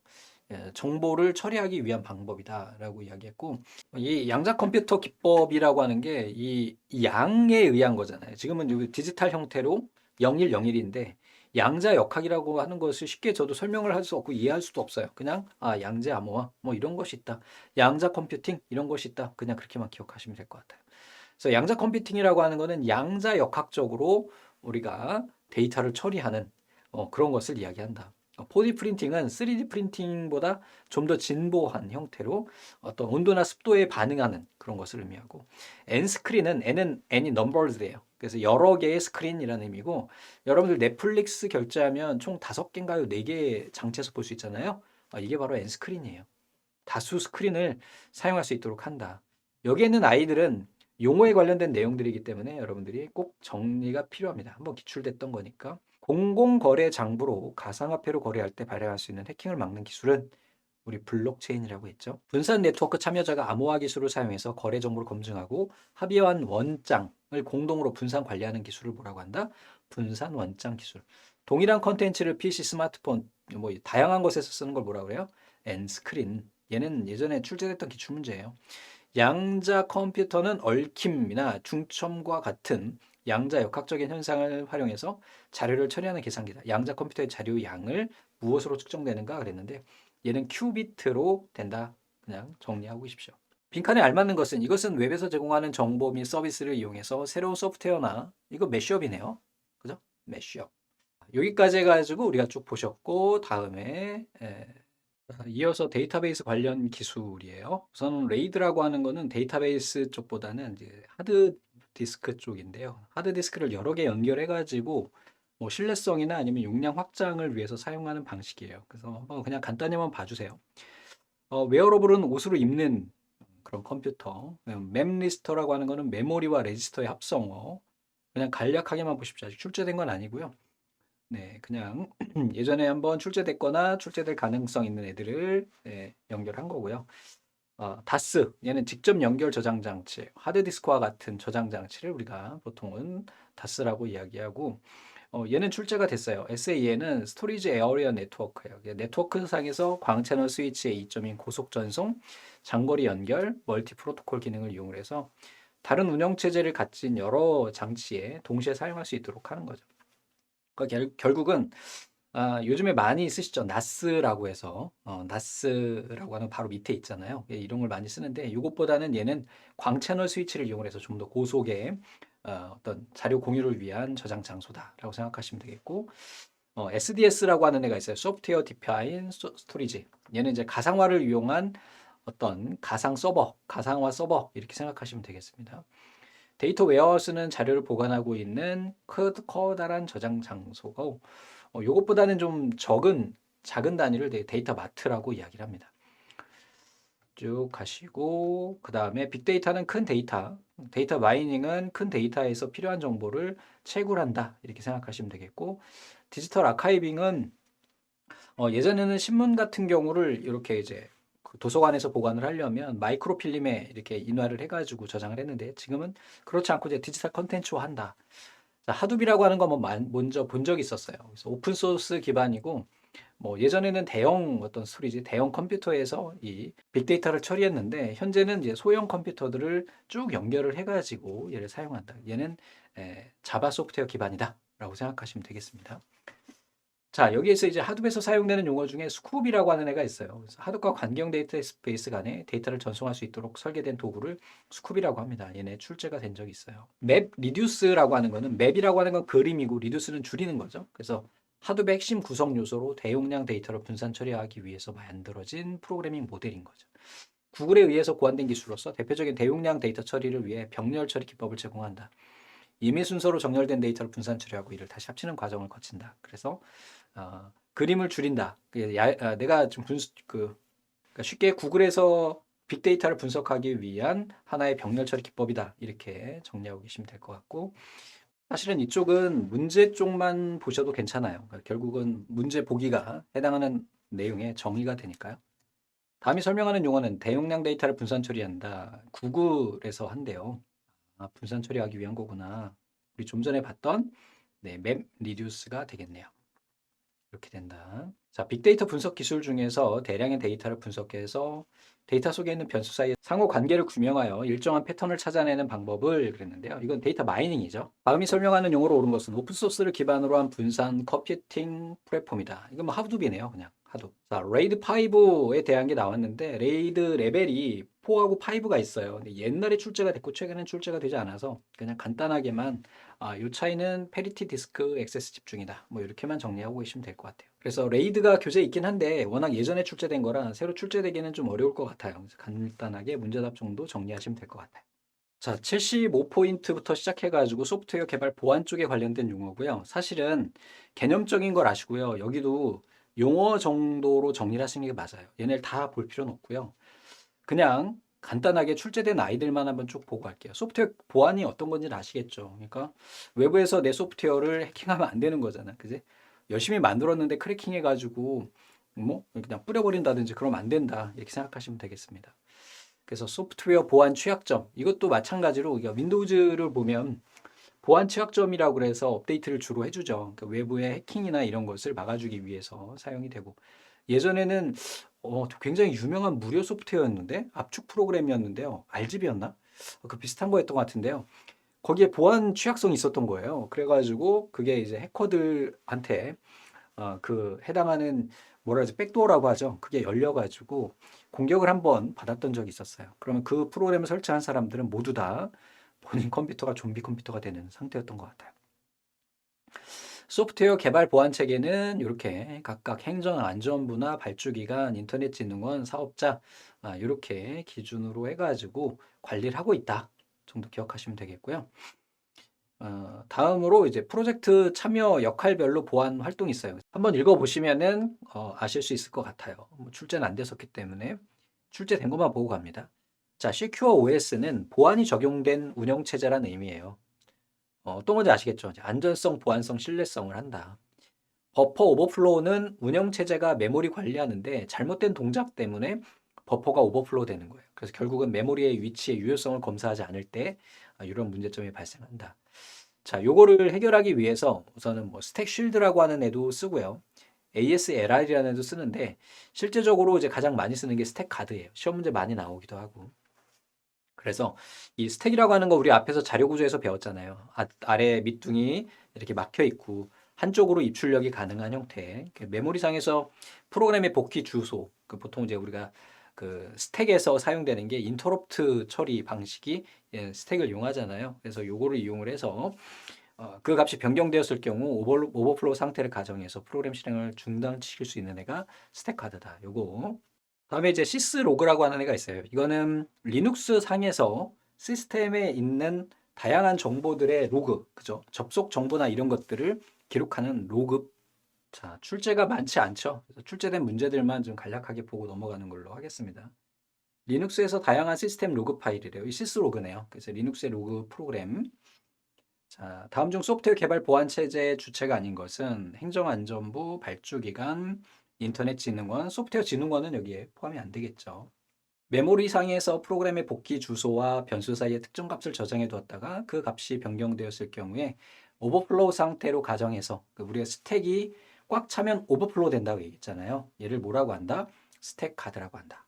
정보를 처리하기 위한 방법이다라고 이야기했고 이 양자 컴퓨터 기법이라고 하는 게 이 양에 의한 거잖아요. 지금은 디지털 형태로 0101인데 양자 역학이라고 하는 것을 쉽게 저도 설명을 할 수 없고 이해할 수도 없어요. 그냥 양자 암호화 뭐 이런 것이 있다. 양자 컴퓨팅 이런 것이 있다. 그냥 그렇게만 기억하시면 될 것 같아요. 그래서 양자 컴퓨팅이라고 하는 거는 양자 역학적으로 우리가 데이터를 처리하는 그런 것을 이야기한다. 4D 프린팅은 3D 프린팅보다 좀 더 진보한 형태로 어떤 온도나 습도에 반응하는 그런 것을 의미하고 N 스크린은 N이 넘버즈예요. 그래서 여러 개의 스크린이라는 의미고 여러분들 넷플릭스 결제하면 총 5개인가요? 4개 장치에서 볼 수 있잖아요. 이게 바로 N 스크린이에요. 다수 스크린을 사용할 수 있도록 한다. 여기에 있는 아이들은 용어에 관련된 내용들이기 때문에 여러분들이 꼭 정리가 필요합니다. 한번 기출됐던 거니까. 공공거래 장부로 가상화폐로 거래할 때 발행할 수 있는 해킹을 막는 기술은 우리 블록체인이라고 했죠. 분산 네트워크 참여자가 암호화 기술을 사용해서 거래 정보를 검증하고 합의한 원장을 공동으로 분산 관리하는 기술을 뭐라고 한다? 분산 원장 기술. 동일한 컨텐츠를 PC, 스마트폰, 뭐 다양한 것에서 쓰는 걸 뭐라고 그래요? N스크린. 얘는 예전에 출제됐던 기출문제예요. 양자 컴퓨터는 얽힘이나 중첨과 같은 양자 역학적인 현상을 활용해서 자료를 처리하는 계산기다. 양자 컴퓨터의 자료 양을 무엇으로 측정되는가 그랬는데 얘는 큐비트로 된다. 그냥 정리하고 계십시오. 빈칸에 알맞는 것은 이것은 웹에서 제공하는 정보 및 서비스를 이용해서 새로운 소프트웨어나 이거 메쉬업이네요. 그죠? 메쉬업. 여기까지 해가지고 우리가 쭉 보셨고 다음에 이어서 데이터베이스 관련 기술이에요. 우선 레이드라고 하는 거는 데이터베이스 쪽보다는 이제 하드 디스크 쪽인데요. 하드 디스크를 여러 개 연결해 가지고 뭐 신뢰성이나 아니면 용량 확장을 위해서 사용하는 방식이에요. 그래서 한번 그냥 간단히 한번 봐주세요. 웨어러블은 옷으로 입는 그런 컴퓨터. 맵리스터라고 하는 거는 메모리와 레지스터의 합성어. 그냥 간략하게만 보십시오. 아직 출제된 건 아니고요. 네, 그냥 예전에 한번 출제됐거나 출제될 가능성 있는 애들을 연결한 거고요. 다스, 얘는 직접 연결 저장 장치, 하드디스크와 같은 저장 장치를 우리가 보통은 다스라고 이야기하고, 얘는 출제가 됐어요. SA에는 스토리지 에어리어 네트워크예요. 네트워크 상에서 광채널 스위치의 이점인 고속 전송, 장거리 연결, 멀티 프로토콜 기능을 이용해서 다른 운영 체제를 가진 여러 장치에 동시에 사용할 수 있도록 하는 거죠. 그러니까 결국은 요즘에 많이 쓰시죠. 나스라고 해서 나스라고 하는 바로 밑에 있잖아요. 이런 걸 많이 쓰는데 이것보다는 얘는 광채널 스위치를 이용해서 좀 더 고속의 어떤 자료 공유를 위한 저장 장소다라고 생각하시면 되겠고 SDS라고 하는 애가 있어요. 소프트웨어 디파인 스토리지. 얘는 이제 가상화를 이용한 어떤 가상 서버, 가상화 서버 이렇게 생각하시면 되겠습니다. 데이터 웨어하우스는 자료를 보관하고 있는 커다란 저장 장소고 이것보다는 좀 작은 단위를 데이터 마트라고 이야기를 합니다. 쭉 가시고 그 다음에 빅데이터는 큰 데이터, 데이터 마이닝은 큰 데이터에서 필요한 정보를 채굴한다. 이렇게 생각하시면 되겠고, 디지털 아카이빙은 예전에는 신문 같은 경우를 이렇게 이제 그 도서관에서 보관을 하려면 마이크로필름에 이렇게 인화를 해가지고 저장을 했는데 지금은 그렇지 않고 이제 디지털 컨텐츠화 한다. 자, 하둡이라고 하는 거 뭐 먼저 본 적이 있었어요. 그래서 오픈 소스 기반이고 뭐 예전에는 대형 어떤 스토리지 대형 컴퓨터에서 이 빅데이터를 처리했는데 현재는 이제 소형 컴퓨터들을 쭉 연결을 해가지고 얘를 사용한다. 얘는 자바 소프트웨어 기반이다라고 생각하시면 되겠습니다. 자, 여기에서 이제 하둡에서 사용되는 용어 중에 스쿱이라고 하는 애가 있어요. 그래서 하둡과 관계형 데이터베이스 간에 데이터를 전송할 수 있도록 설계된 도구를 스쿱이라고 합니다. 얘네 출제가 된 적이 있어요. 맵 리듀스라고 하는 거는 맵이라고 하는 건 그림이고 리듀스는 줄이는 거죠. 그래서 하둡의 핵심 구성 요소로 대용량 데이터를 분산 처리하기 위해서 만들어진 프로그래밍 모델인 거죠. 구글에 의해서 고안된 기술로서 대표적인 대용량 데이터 처리를 위해 병렬 처리 기법을 제공한다. 임의 순서로 정렬된 데이터를 분산 처리하고 이를 다시 합치는 과정을 거친다. 그래서 그림을 줄인다. 내가 좀 그러니까 쉽게 구글에서 빅데이터를 분석하기 위한 하나의 병렬 처리 기법이다. 이렇게 정리하고 계시면 될 것 같고 사실은 이쪽은 문제 쪽만 보셔도 괜찮아요. 그러니까 결국은 문제 보기가 해당하는 내용에 정의가 되니까요. 다음이 설명하는 용어는 대용량 데이터를 분산 처리한다. 구글에서 한대요. 분산 처리하기 위한 거구나. 우리 좀 전에 봤던 맵 리듀스가 되겠네요. 이렇게 된다. 자, 빅데이터 분석 기술 중에서 대량의 데이터를 분석해서 데이터 속에 있는 변수 사이의 상호 관계를 규명하여 일정한 패턴을 찾아내는 방법을 그랬는데요. 이건 데이터 마이닝이죠. 다음이 설명하는 용어로 옳은 것은 오픈소스를 기반으로 한 분산 컴퓨팅 플랫폼이다. 이건 뭐 하둡이네요. 그냥 하둡. 자, 레이드 5에 대한 게 나왔는데 레이드 레벨이 4하고 5가 있어요. 근데 옛날에 출제가 됐고 최근엔 출제가 되지 않아서 그냥 간단하게만 이 차이는 페리티 디스크 액세스 집중이다. 뭐 이렇게만 정리하고 계시면 될 것 같아요. 그래서 레이드가 교재에 있긴 한데 워낙 예전에 출제된 거라 새로 출제되기는 좀 어려울 것 같아요. 그래서 간단하게 문제답 정도 정리하시면 될 것 같아요. 자, 75포인트부터 시작해가지고 소프트웨어 개발 보안 쪽에 관련된 용어고요. 사실은 개념적인 걸 아시고요. 여기도 용어 정도로 정리를 하시는 게 맞아요. 얘네를 다 볼 필요는 없고요. 그냥 간단하게 출제된 아이들만 한번 쭉 보고 갈게요. 소프트웨어 보안이 어떤 건지는 아시겠죠. 그러니까 외부에서 내 소프트웨어를 해킹하면 안 되는 거잖아. 그지? 열심히 만들었는데 크래킹해가지고 뭐 그냥 뿌려버린다든지 그러면 안 된다. 이렇게 생각하시면 되겠습니다. 그래서 소프트웨어 보안 취약점 이것도 마찬가지로 윈도우즈를 보면 보안 취약점이라고 그래서 업데이트를 주로 해주죠. 그러니까 외부의 해킹이나 이런 것을 막아주기 위해서 사용이 되고 예전에는 굉장히 유명한 무료 소프트웨어였는데 압축 프로그램이었는데요. RGB였나? 그 비슷한 거였던 것 같은데요. 거기에 보안 취약성이 있었던 거예요. 그래가지고 그게 이제 해커들한테 그 해당하는 뭐라 하지 백도어라고 하죠. 그게 열려가지고 공격을 한번 받았던 적이 있었어요. 그러면 그 프로그램을 설치한 사람들은 모두 다 본인 컴퓨터가 좀비 컴퓨터가 되는 상태였던 것 같아요. 소프트웨어 개발 보안 체계는 이렇게 각각 행정 안전부나 발주기관, 인터넷진흥원, 사업자 이렇게 기준으로 해가지고 관리를 하고 있다 정도 기억하시면 되겠고요. 다음으로 이제 프로젝트 참여 역할별로 보안 활동이 있어요. 한번 읽어보시면은 아실 수 있을 것 같아요. 뭐 출제는 안 됐었기 때문에 출제된 것만 보고 갑니다. 자, Secure OS는 보안이 적용된 운영체제라는 의미예요. 어떤 건지 아시겠죠? 안전성, 보안성, 신뢰성을 한다. 버퍼 오버플로우는 운영체제가 메모리 관리하는데 잘못된 동작 때문에 버퍼가 오버플로우 되는 거예요. 그래서 결국은 메모리의 위치의 유효성을 검사하지 않을 때 이런 문제점이 발생한다. 자, 요거를 해결하기 위해서 우선은 뭐 스택 쉴드라고 하는 애도 쓰고요. ASLR이라는 애도 쓰는데 실제적으로 이제 가장 많이 쓰는 게 스택 가드예요. 시험 문제 많이 나오기도 하고. 그래서 이 스택이라고 하는 거 우리 앞에서 자료 구조에서 배웠잖아요. 아래 밑둥이 이렇게 막혀 있고 한쪽으로 입출력이 가능한 형태. 메모리상에서 프로그램의 복귀 주소. 보통 이제 우리가 그 스택에서 사용되는 게 인터럽트 처리 방식이 스택을 이용하잖아요. 그래서 요거를 이용을 해서 그 값이 변경되었을 경우 오버플로우 상태를 가정해서 프로그램 실행을 중단시킬 수 있는 애가 스택 카드다. 요거. 다음에 이제 시스로그라고 하는 애가 있어요. 이거는 리눅스 상에서 시스템에 있는 다양한 정보들의 로그, 그죠? 접속 정보나 이런 것들을 기록하는 로그. 자, 출제가 많지 않죠. 그래서 출제된 문제들만 좀 간략하게 보고 넘어가는 걸로 하겠습니다. 리눅스에서 다양한 시스템 로그 파일이래요. 이 시스로그네요. 그래서 리눅스의 로그 프로그램. 자, 다음 중 소프트웨어 개발 보안 체제의 주체가 아닌 것은 행정안전부, 발주기관, 인터넷진흥원, 소프트웨어진흥원은 여기에 포함이 안 되겠죠. 메모리 상에서 프로그램의 복귀 주소와 변수 사이에 특정 값을 저장해 두었다가 그 값이 변경되었을 경우에 오버플로우 상태로 가정해서 우리가 스택이 꽉 차면 오버플로우 된다고 얘기했잖아요. 얘를 뭐라고 한다? 스택 카드라고 한다.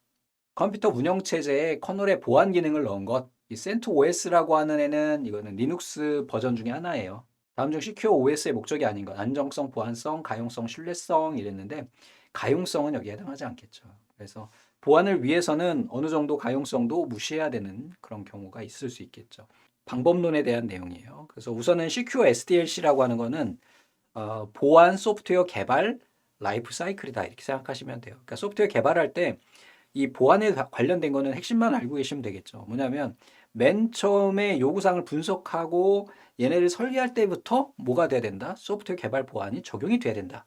컴퓨터 운영체제에 커널에 보안 기능을 넣은 것, 이 CentOS라고 하는 애는 이거는 리눅스 버전 중에 하나예요. 다음 중 CQ OS의 목적이 아닌 것, 안정성, 보안성, 가용성, 신뢰성 이랬는데 가용성은 여기에 해당하지 않겠죠. 그래서 보안을 위해서는 어느 정도 가용성도 무시해야 되는 그런 경우가 있을 수 있겠죠. 방법론에 대한 내용이에요. 그래서 우선은 CQ SDLC라고 하는 거는 보안 소프트웨어 개발 라이프 사이클이다 이렇게 생각하시면 돼요. 그러니까 소프트웨어 개발할 때 이 보안에 관련된 거는 핵심만 알고 계시면 되겠죠. 뭐냐면 맨 처음에 요구사항을 분석하고 얘네를 설계할 때부터 뭐가 돼야 된다? 소프트웨어 개발 보안이 적용이 돼야 된다.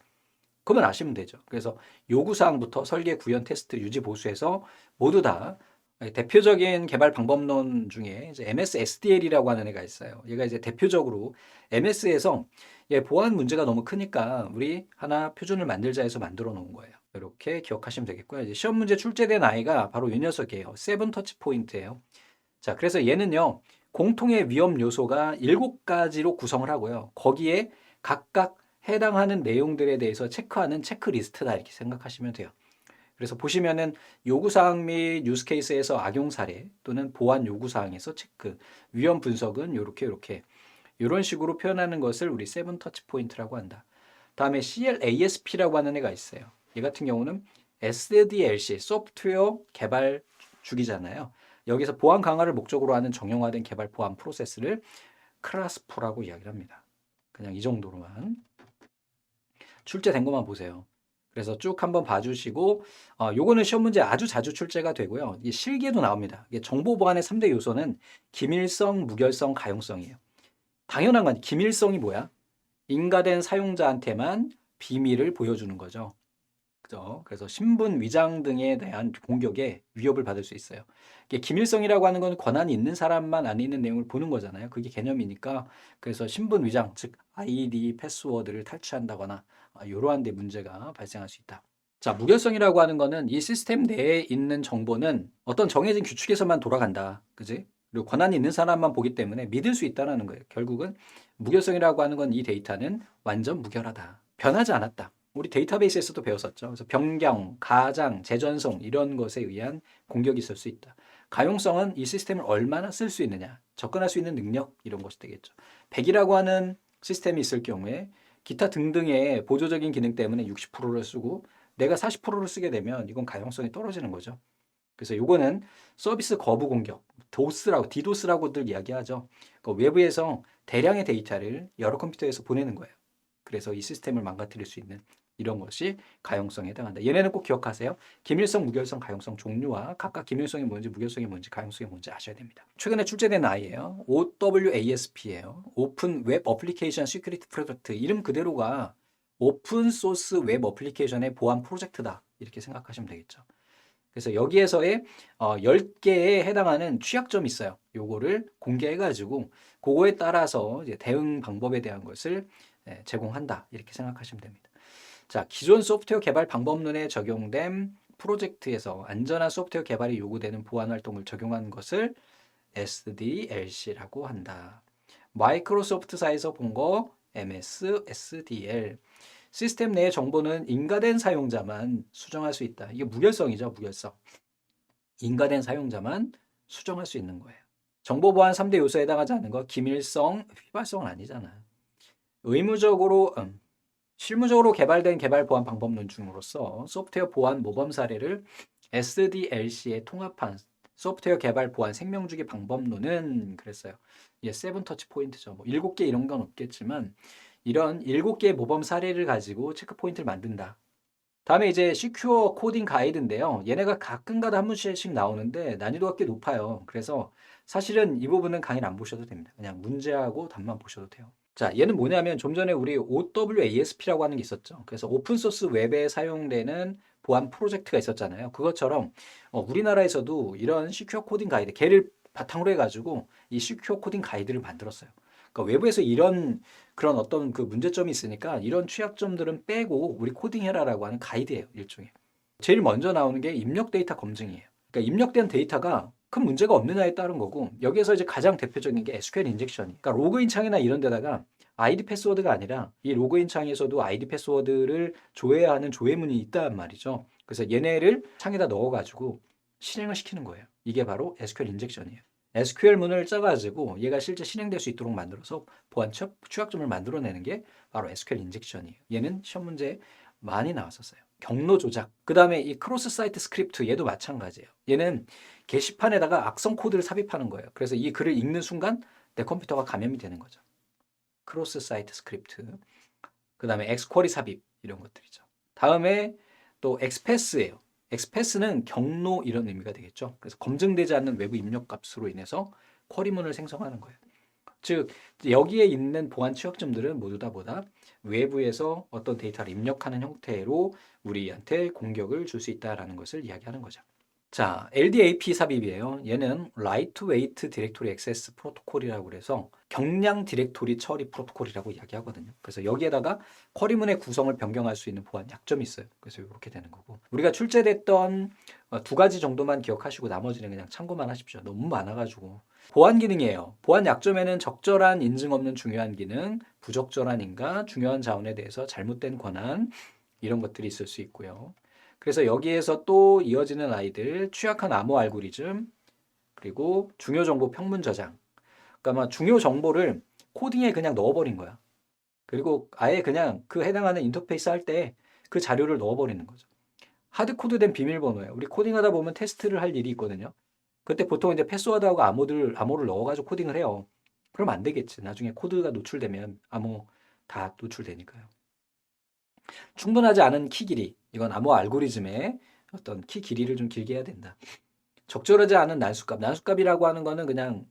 그건 아시면 되죠. 그래서 요구사항부터 설계, 구현, 테스트, 유지, 보수해서 모두 다 대표적인 개발 방법론 중에 이제 MS SDL이라고 하는 애가 있어요. 얘가 이제 대표적으로 MS에서 보안 문제가 너무 크니까 우리 하나 표준을 만들자 해서 만들어 놓은 거예요. 이렇게 기억하시면 되겠고요. 이제 시험 문제 출제된 아이가 바로 이 녀석이에요. 세븐 터치 포인트예요. 자, 그래서 얘는요. 공통의 위험 요소가 7가지로 구성을 하고요. 거기에 각각 해당하는 내용들에 대해서 체크하는 체크리스트다 이렇게 생각하시면 돼요. 그래서 보시면은 요구사항 및 유스케이스에서 악용 사례 또는 보안 요구사항에서 체크, 위험 분석은 요렇게 이런 식으로 표현하는 것을 우리 세븐 터치 포인트라고 한다. 다음에 CLASP라고 하는 애가 있어요. 얘 같은 경우는 SDLC, 소프트웨어 개발 주기잖아요. 여기서 보안 강화를 목적으로 하는 정형화된 개발 보안 프로세스를 크라스프라고 이야기를 합니다. 그냥 이 정도로만 출제된 것만 보세요. 그래서 쭉 한번 봐주시고 요거는 시험 문제 아주 자주 출제가 되고요. 이 실기에도 나옵니다. 이게 정보 보안의 3대 요소는 기밀성, 무결성, 가용성이에요. 당연한 건 기밀성이 뭐야? 인가된 사용자한테만 비밀을 보여주는 거죠. 그죠? 그래서 신분 위장 등에 대한 공격에 위협을 받을 수 있어요. 이게 기밀성이라고 하는 건 권한이 있는 사람만 안에 있는 내용을 보는 거잖아요. 그게 개념이니까. 그래서 신분 위장, 즉 아이디, 패스워드를 탈취한다거나 이러한 데 문제가 발생할 수 있다. 자, 무결성이라고 하는 거는 이 시스템 내에 있는 정보는 어떤 정해진 규칙에서만 돌아간다. 그지? 그리고 권한이 있는 사람만 보기 때문에 믿을 수 있다는 거예요. 결국은 무결성이라고 하는 건 이 데이터는 완전 무결하다. 변하지 않았다. 우리 데이터베이스에서도 배웠었죠. 그래서 변경, 가장, 재전송 이런 것에 의한 공격이 있을 수 있다. 가용성은 이 시스템을 얼마나 쓸 수 있느냐, 접근할 수 있는 능력 이런 것이 되겠죠. 100이라고 하는 시스템이 있을 경우에 기타 등등의 보조적인 기능 때문에 60%를 쓰고 내가 40%를 쓰게 되면 이건 가용성이 떨어지는 거죠. 그래서 요거는 서비스 거부 공격, 디도스라고들 이야기하죠. 그러니까 외부에서 대량의 데이터를 여러 컴퓨터에서 보내는 거예요. 그래서 이 시스템을 망가뜨릴 수 있는 이런 것이 가용성에 해당한다. 얘네는 꼭 기억하세요. 기밀성, 무결성, 가용성 종류와 각각 기밀성이 뭔지 무결성이 뭔지 가용성이 뭔지 아셔야 됩니다. 최근에 출제된 아이예요. OWASP예요. 오픈 웹 어플리케이션 시큐리티 프로젝트. 이름 그대로가 오픈 소스 웹 어플리케이션의 보안 프로젝트다. 이렇게 생각하시면 되겠죠. 그래서 여기에서의 10개에 해당하는 취약점이 있어요. 요거를 공개해가지고 그거에 따라서 이제 대응 방법에 대한 것을 제공한다. 이렇게 생각하시면 됩니다. 자, 기존 소프트웨어 개발 방법론에 적용된 프로젝트에서 안전한 소프트웨어 개발이 요구되는 보안 활동을 적용한 것을 SDLC라고 한다. 마이크로소프트사에서 본 거 MS, SDL. 시스템 내의 정보는 인가된 사용자만 수정할 수 있다. 이게 무결성이죠, 무결성. 인가된 사용자만 수정할 수 있는 거예요. 정보 보안 3대 요소에 해당하지 않는 거 기밀성, 휘발성은 아니잖아요. 의무적으로 실무적으로 개발된 개발 보안 방법론 중으로서 소프트웨어 보안 모범 사례를 SDLC에 통합한 소프트웨어 개발 보안 생명주기 방법론은 그랬어요. 이게 세븐 터치 포인트죠. 뭐 7개 이런 건 없겠지만 이런 7개의 모범 사례를 가지고 체크 포인트를 만든다. 다음에 이제 시큐어 코딩 가이드인데요. 얘네가 가끔가다 한 문제씩 나오는데 난이도가 꽤 높아요. 그래서 사실은 이 부분은 강의를 안 보셔도 됩니다. 그냥 문제하고 답만 보셔도 돼요. 자, 얘는 뭐냐면 좀 전에 우리 OWASP라고 하는 게 있었죠. 그래서 오픈소스 웹에 사용되는 보안 프로젝트가 있었잖아요. 그것처럼 우리나라에서도 이런 시큐어 코딩 가이드, 걔를 바탕으로 해가지고 이 시큐어 코딩 가이드를 만들었어요. 그러니까 외부에서 이런 그런 어떤 그 문제점이 있으니까 이런 취약점들은 빼고 우리 코딩해라라고 하는 가이드예요, 일종의. 제일 먼저 나오는 게 입력 데이터 검증이에요. 그러니까 입력된 데이터가 큰 문제가 없느냐에 따른 거고, 여기에서 이제 가장 대표적인 게 SQL 인젝션. 그러니까 로그인 창이나 이런 데다가 아이디 패스워드가 아니라 이 로그인 창에서도 아이디 패스워드를 조회해야 하는 조회문이 있단 말이죠. 그래서 얘네를 창에다 넣어가지고 실행을 시키는 거예요. 이게 바로 SQL 인젝션이에요. SQL문을 짜가지고 얘가 실제 실행될 수 있도록 만들어서 보안 취약점을 만들어내는 게 바로 SQL 인젝션이에요. 얘는 시험 문제에 많이 나왔었어요. 경로 조작. 그 다음에 이 크로스 사이트 스크립트, 얘도 마찬가지예요. 얘는 게시판에다가 악성 코드를 삽입하는 거예요. 그래서 이 글을 읽는 순간 내 컴퓨터가 감염이 되는 거죠. 크로스 사이트 스크립트. 그 다음에 엑스쿼리 삽입, 이런 것들이죠. 다음에 또 엑스패스예요. 엑스패스는 경로 이런 의미가 되겠죠. 그래서 검증되지 않는 외부 입력 값으로 인해서 쿼리문을 생성하는 거예요. 즉 여기에 있는 보안 취약점들은 모두 다 뭐다? 외부에서 어떤 데이터를 입력하는 형태로 우리한테 공격을 줄 수 있다라는 것을 이야기하는 거죠. 자, LDAP 삽입이에요. 얘는 Lightweight Directory Access Protocol이라고 그래서 경량 디렉토리 처리 프로토콜이라고 이야기하거든요. 그래서 여기에다가 쿼리문의 구성을 변경할 수 있는 보안 약점이 있어요. 그래서 이렇게 되는 거고, 우리가 출제됐던 두 가지 정도만 기억하시고 나머지는 그냥 참고만 하십시오. 너무 많아가지고. 보안 기능이에요. 보안 약점에는 적절한 인증 없는 중요한 기능, 부적절한 인가, 중요한 자원에 대해서 잘못된 권한, 이런 것들이 있을 수 있고요. 그래서 여기에서 또 이어지는 아이들, 취약한 암호 알고리즘, 그리고 중요 정보 평문 저장. 그러니까 중요 정보를 코딩에 그냥 넣어버린 거야. 그리고 아예 그냥 그 해당하는 인터페이스 할 때 그 자료를 넣어버리는 거죠. 하드코드된 비밀번호예요. 우리 코딩하다 보면 테스트를 할 일이 있거든요. 그때 보통 이제 패스워드하고 암호를 넣어가지고 코딩을 해요. 그럼 안 되겠지. 나중에 코드가 노출되면 암호 다 노출되니까요. 충분하지 않은 키 길이. 이건 암호 알고리즘의 어떤 키 길이를 좀 길게 해야 된다. 적절하지 않은 난수값. 난수값이라고 하는 거는 그냥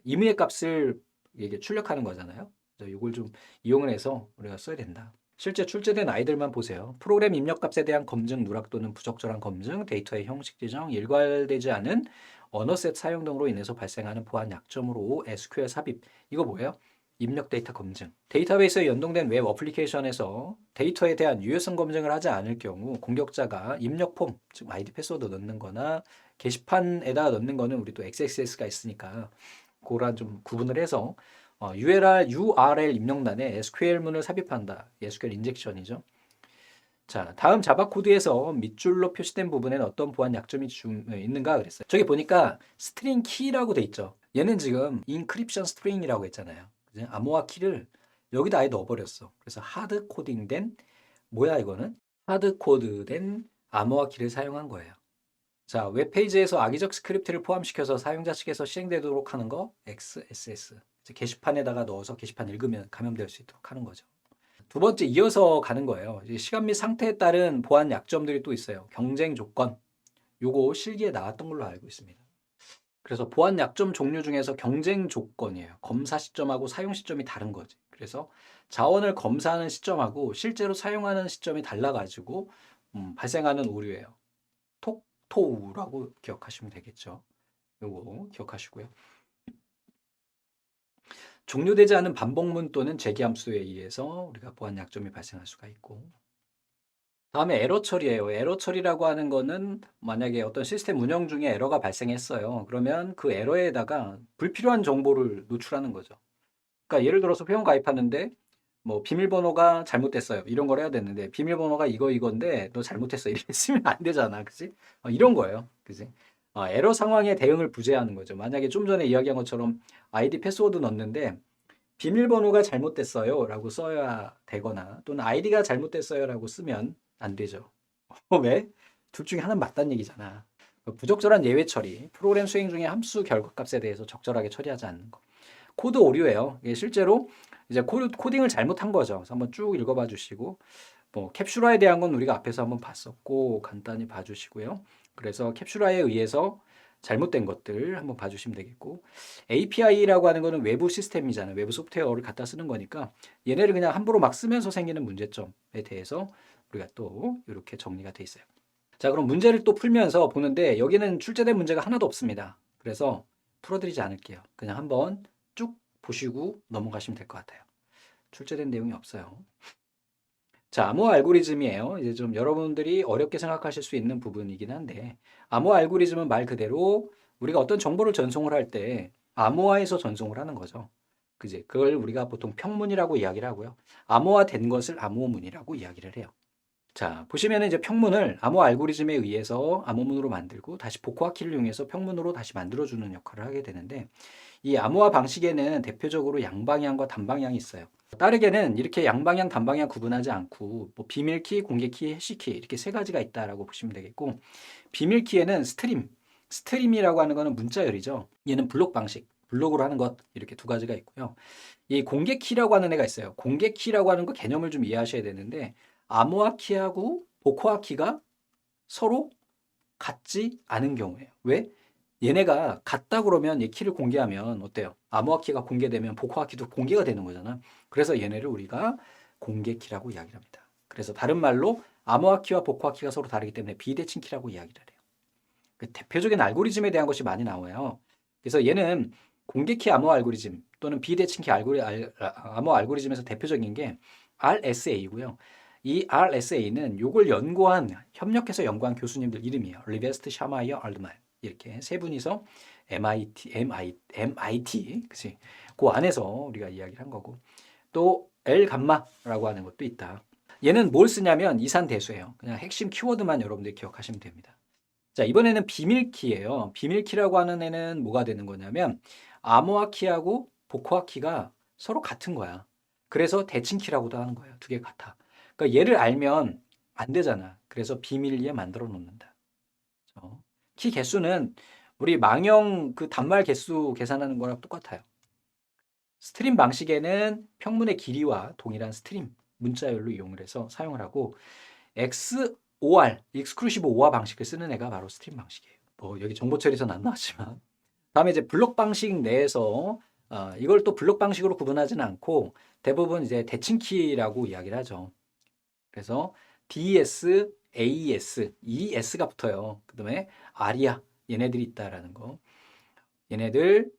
임의의 값을 이게 출력하는 거잖아요. 그래서 이걸 좀 이용을 해서 우리가 써야 된다. 실제 출제된 아이들만 보세요. 프로그램 입력값에 대한 검증, 누락 또는 부적절한 검증, 데이터의 형식 지정, 일괄되지 않은 언어셋 사용 등으로 인해서 발생하는 보안 약점으로 SQL 삽입. 이거 뭐예요? 입력 데이터 검증. 데이터베이스에 연동된 웹 어플리케이션에서 데이터에 대한 유효성 검증을 하지 않을 경우 공격자가 입력 폼, 즉 아이디 패스워드 넣는 거나 게시판에다 넣는 거는 우리 또 XSS가 있으니까 그거랑 좀 구분을 해서 URL 입력란에 SQL문을 삽입한다. SQL 인젝션이죠. 자, 다음 자바 코드에서 밑줄로 표시된 부분에는 어떤 보안 약점이 있는가 그랬어요. 저기 보니까 스트링 키라고 돼 있죠. 얘는 지금 인크립션 스트링이라고 했잖아요. 암호화 키를 여기다 아예 넣어버렸어. 그래서 하드 코딩된, 뭐야 이거는? 하드 코드된 암호화 키를 사용한 거예요. 자, 웹페이지에서 악의적 스크립트를 포함시켜서 사용자 측에서 시행되도록 하는 거 XSS. 게시판에다가 넣어서 게시판 읽으면 감염될 수 있도록 하는 거죠. 두 번째, 이어서 가는 거예요. 시간 및 상태에 따른 보안 약점들이 또 있어요. 경쟁 조건. 요거 실기에 나왔던 걸로 알고 있습니다. 그래서 보안 약점 종류 중에서 경쟁 조건이에요. 검사 시점하고 사용 시점이 다른 거지. 그래서 자원을 검사하는 시점하고 실제로 사용하는 시점이 달라가지고 발생하는 오류예요. 톡토우라고 기억하시면 되겠죠. 요거 기억하시고요. 종료되지 않은 반복문 또는 재기함수에 의해서 우리가 보안 약점이 발생할 수가 있고, 다음에 에러 처리예요. 에러 처리라고 하는 거는 만약에 어떤 시스템 운영 중에 에러가 발생했어요. 그러면 그 에러에다가 불필요한 정보를 노출하는 거죠. 그러니까 예를 들어서 회원 가입하는데 뭐 비밀번호가 잘못됐어요. 이런 걸 해야 되는데 비밀번호가 이건데 너 잘못했어. 이렇게 쓰면 안 되잖아. 그지? 이런 거예요. 그지? 에러 상황에 대응을 부재하는 거죠. 만약에 좀 전에 이야기한 것처럼 아이디 패스워드 넣었는데 비밀번호가 잘못됐어요 라고 써야 되거나 또는 아이디가 잘못됐어요 라고 쓰면 안 되죠. 왜? 둘 중에 하나는 맞다는 얘기잖아. 부적절한 예외 처리, 프로그램 수행 중에 함수 결과값에 대해서 적절하게 처리하지 않는 거. 코드 오류예요. 이게 실제로 이제 코딩을 잘못한 거죠. 그래서 한번 쭉 읽어봐 주시고, 뭐 캡슐화에 대한 건 우리가 앞에서 한번 봤었고 간단히 봐주시고요. 그래서 캡슐화에 의해서 잘못된 것들 한번 봐주시면 되겠고, API라고 하는 거는 외부 시스템이잖아요. 외부 소프트웨어를 갖다 쓰는 거니까 얘네를 그냥 함부로 막 쓰면서 생기는 문제점에 대해서 우리가 또 이렇게 정리가 돼 있어요. 자, 그럼 문제를 또 풀면서 보는데 여기는 출제된 문제가 하나도 없습니다. 그래서 풀어드리지 않을게요. 그냥 한번 쭉 보시고 넘어가시면 될 것 같아요. 출제된 내용이 없어요. 자, 암호화 알고리즘이에요. 이제 좀 여러분들이 어렵게 생각하실 수 있는 부분이긴 한데, 암호화 알고리즘은 말 그대로 우리가 어떤 정보를 전송을 할 때 암호화해서 전송을 하는 거죠. 그지? 그걸 우리가 보통 평문이라고 이야기를 하고요. 암호화된 것을 암호문이라고 이야기를 해요. 자, 보시면은 이제 평문을 암호 알고리즘에 의해서 암호문으로 만들고 다시 복호화 키를 이용해서 평문으로 다시 만들어주는 역할을 하게 되는데, 이 암호화 방식에는 대표적으로 양방향과 단방향이 있어요. 빠르게는 이렇게 양방향, 단방향 구분하지 않고 뭐 비밀키, 공개키, 해시키 이렇게 세 가지가 있다라고 보시면 되겠고, 비밀키에는 스트림이라고 하는 거는 문자열이죠. 얘는 블록 방식, 블록으로 하는 것 이렇게 두 가지가 있고요. 이 공개키라고 하는 애가 있어요. 공개키라고 하는 거 개념을 좀 이해하셔야 되는데, 암호화 키하고 복호화 키가 서로 같지 않은 경우예요. 왜? 얘네가 같다 그러면 얘 키를 공개하면 어때요? 암호화 키가 공개되면 복호화 키도 공개가 되는 거잖아. 그래서 얘네를 우리가 공개 키라고 이야기를 합니다. 그래서 다른 말로 암호화 키와 복호화 키가 서로 다르기 때문에 비대칭 키라고 이야기를 해요. 그 대표적인 알고리즘에 대한 것이 많이 나와요. 그래서 얘는 공개 키 암호 알고리즘 또는 비대칭 키 암호 알고리즘에서 대표적인 게 RSA고요. 이 RSA는 요걸 협력해서 연구한 교수님들 이름이에요. 리베스트, 샤마이어, 알드만 이렇게 세 분이서 MIT, 그치? 그 안에서 우리가 이야기를 한 거고, 또 L 감마라고 하는 것도 있다. 얘는 뭘 쓰냐면 이산대수예요. 그냥 핵심 키워드만 여러분들이 기억하시면 됩니다. 자, 이번에는 비밀키예요. 비밀키라고 하는 애는 뭐가 되는 거냐면 암호화 키하고 복호화 키가 서로 같은 거야. 그래서 대칭키라고도 하는 거예요. 두 개 같아. 그러니까 얘를 알면 안 되잖아. 그래서 비밀리에 만들어 놓는다. 키 개수는 우리 망형 그 단말 개수 계산하는 거랑 똑같아요. 스트림 방식에는 평문의 길이와 동일한 스트림 문자열로 이용을 해서 사용을 하고, XOR, 익스클루시브 OR 방식을 쓰는 애가 바로 스트림 방식이에요. 뭐 여기 정보 처리에서는 안 나왔지만, 다음에 이제 블록 방식 내에서 이걸 또 블록 방식으로 구분하지는 않고 대부분 이제 대칭키라고 이야기를 하죠. 그래서 DS, AES, ES가 붙어요. 그다음에 아리아 얘네들이 있다라는 거. 얘네들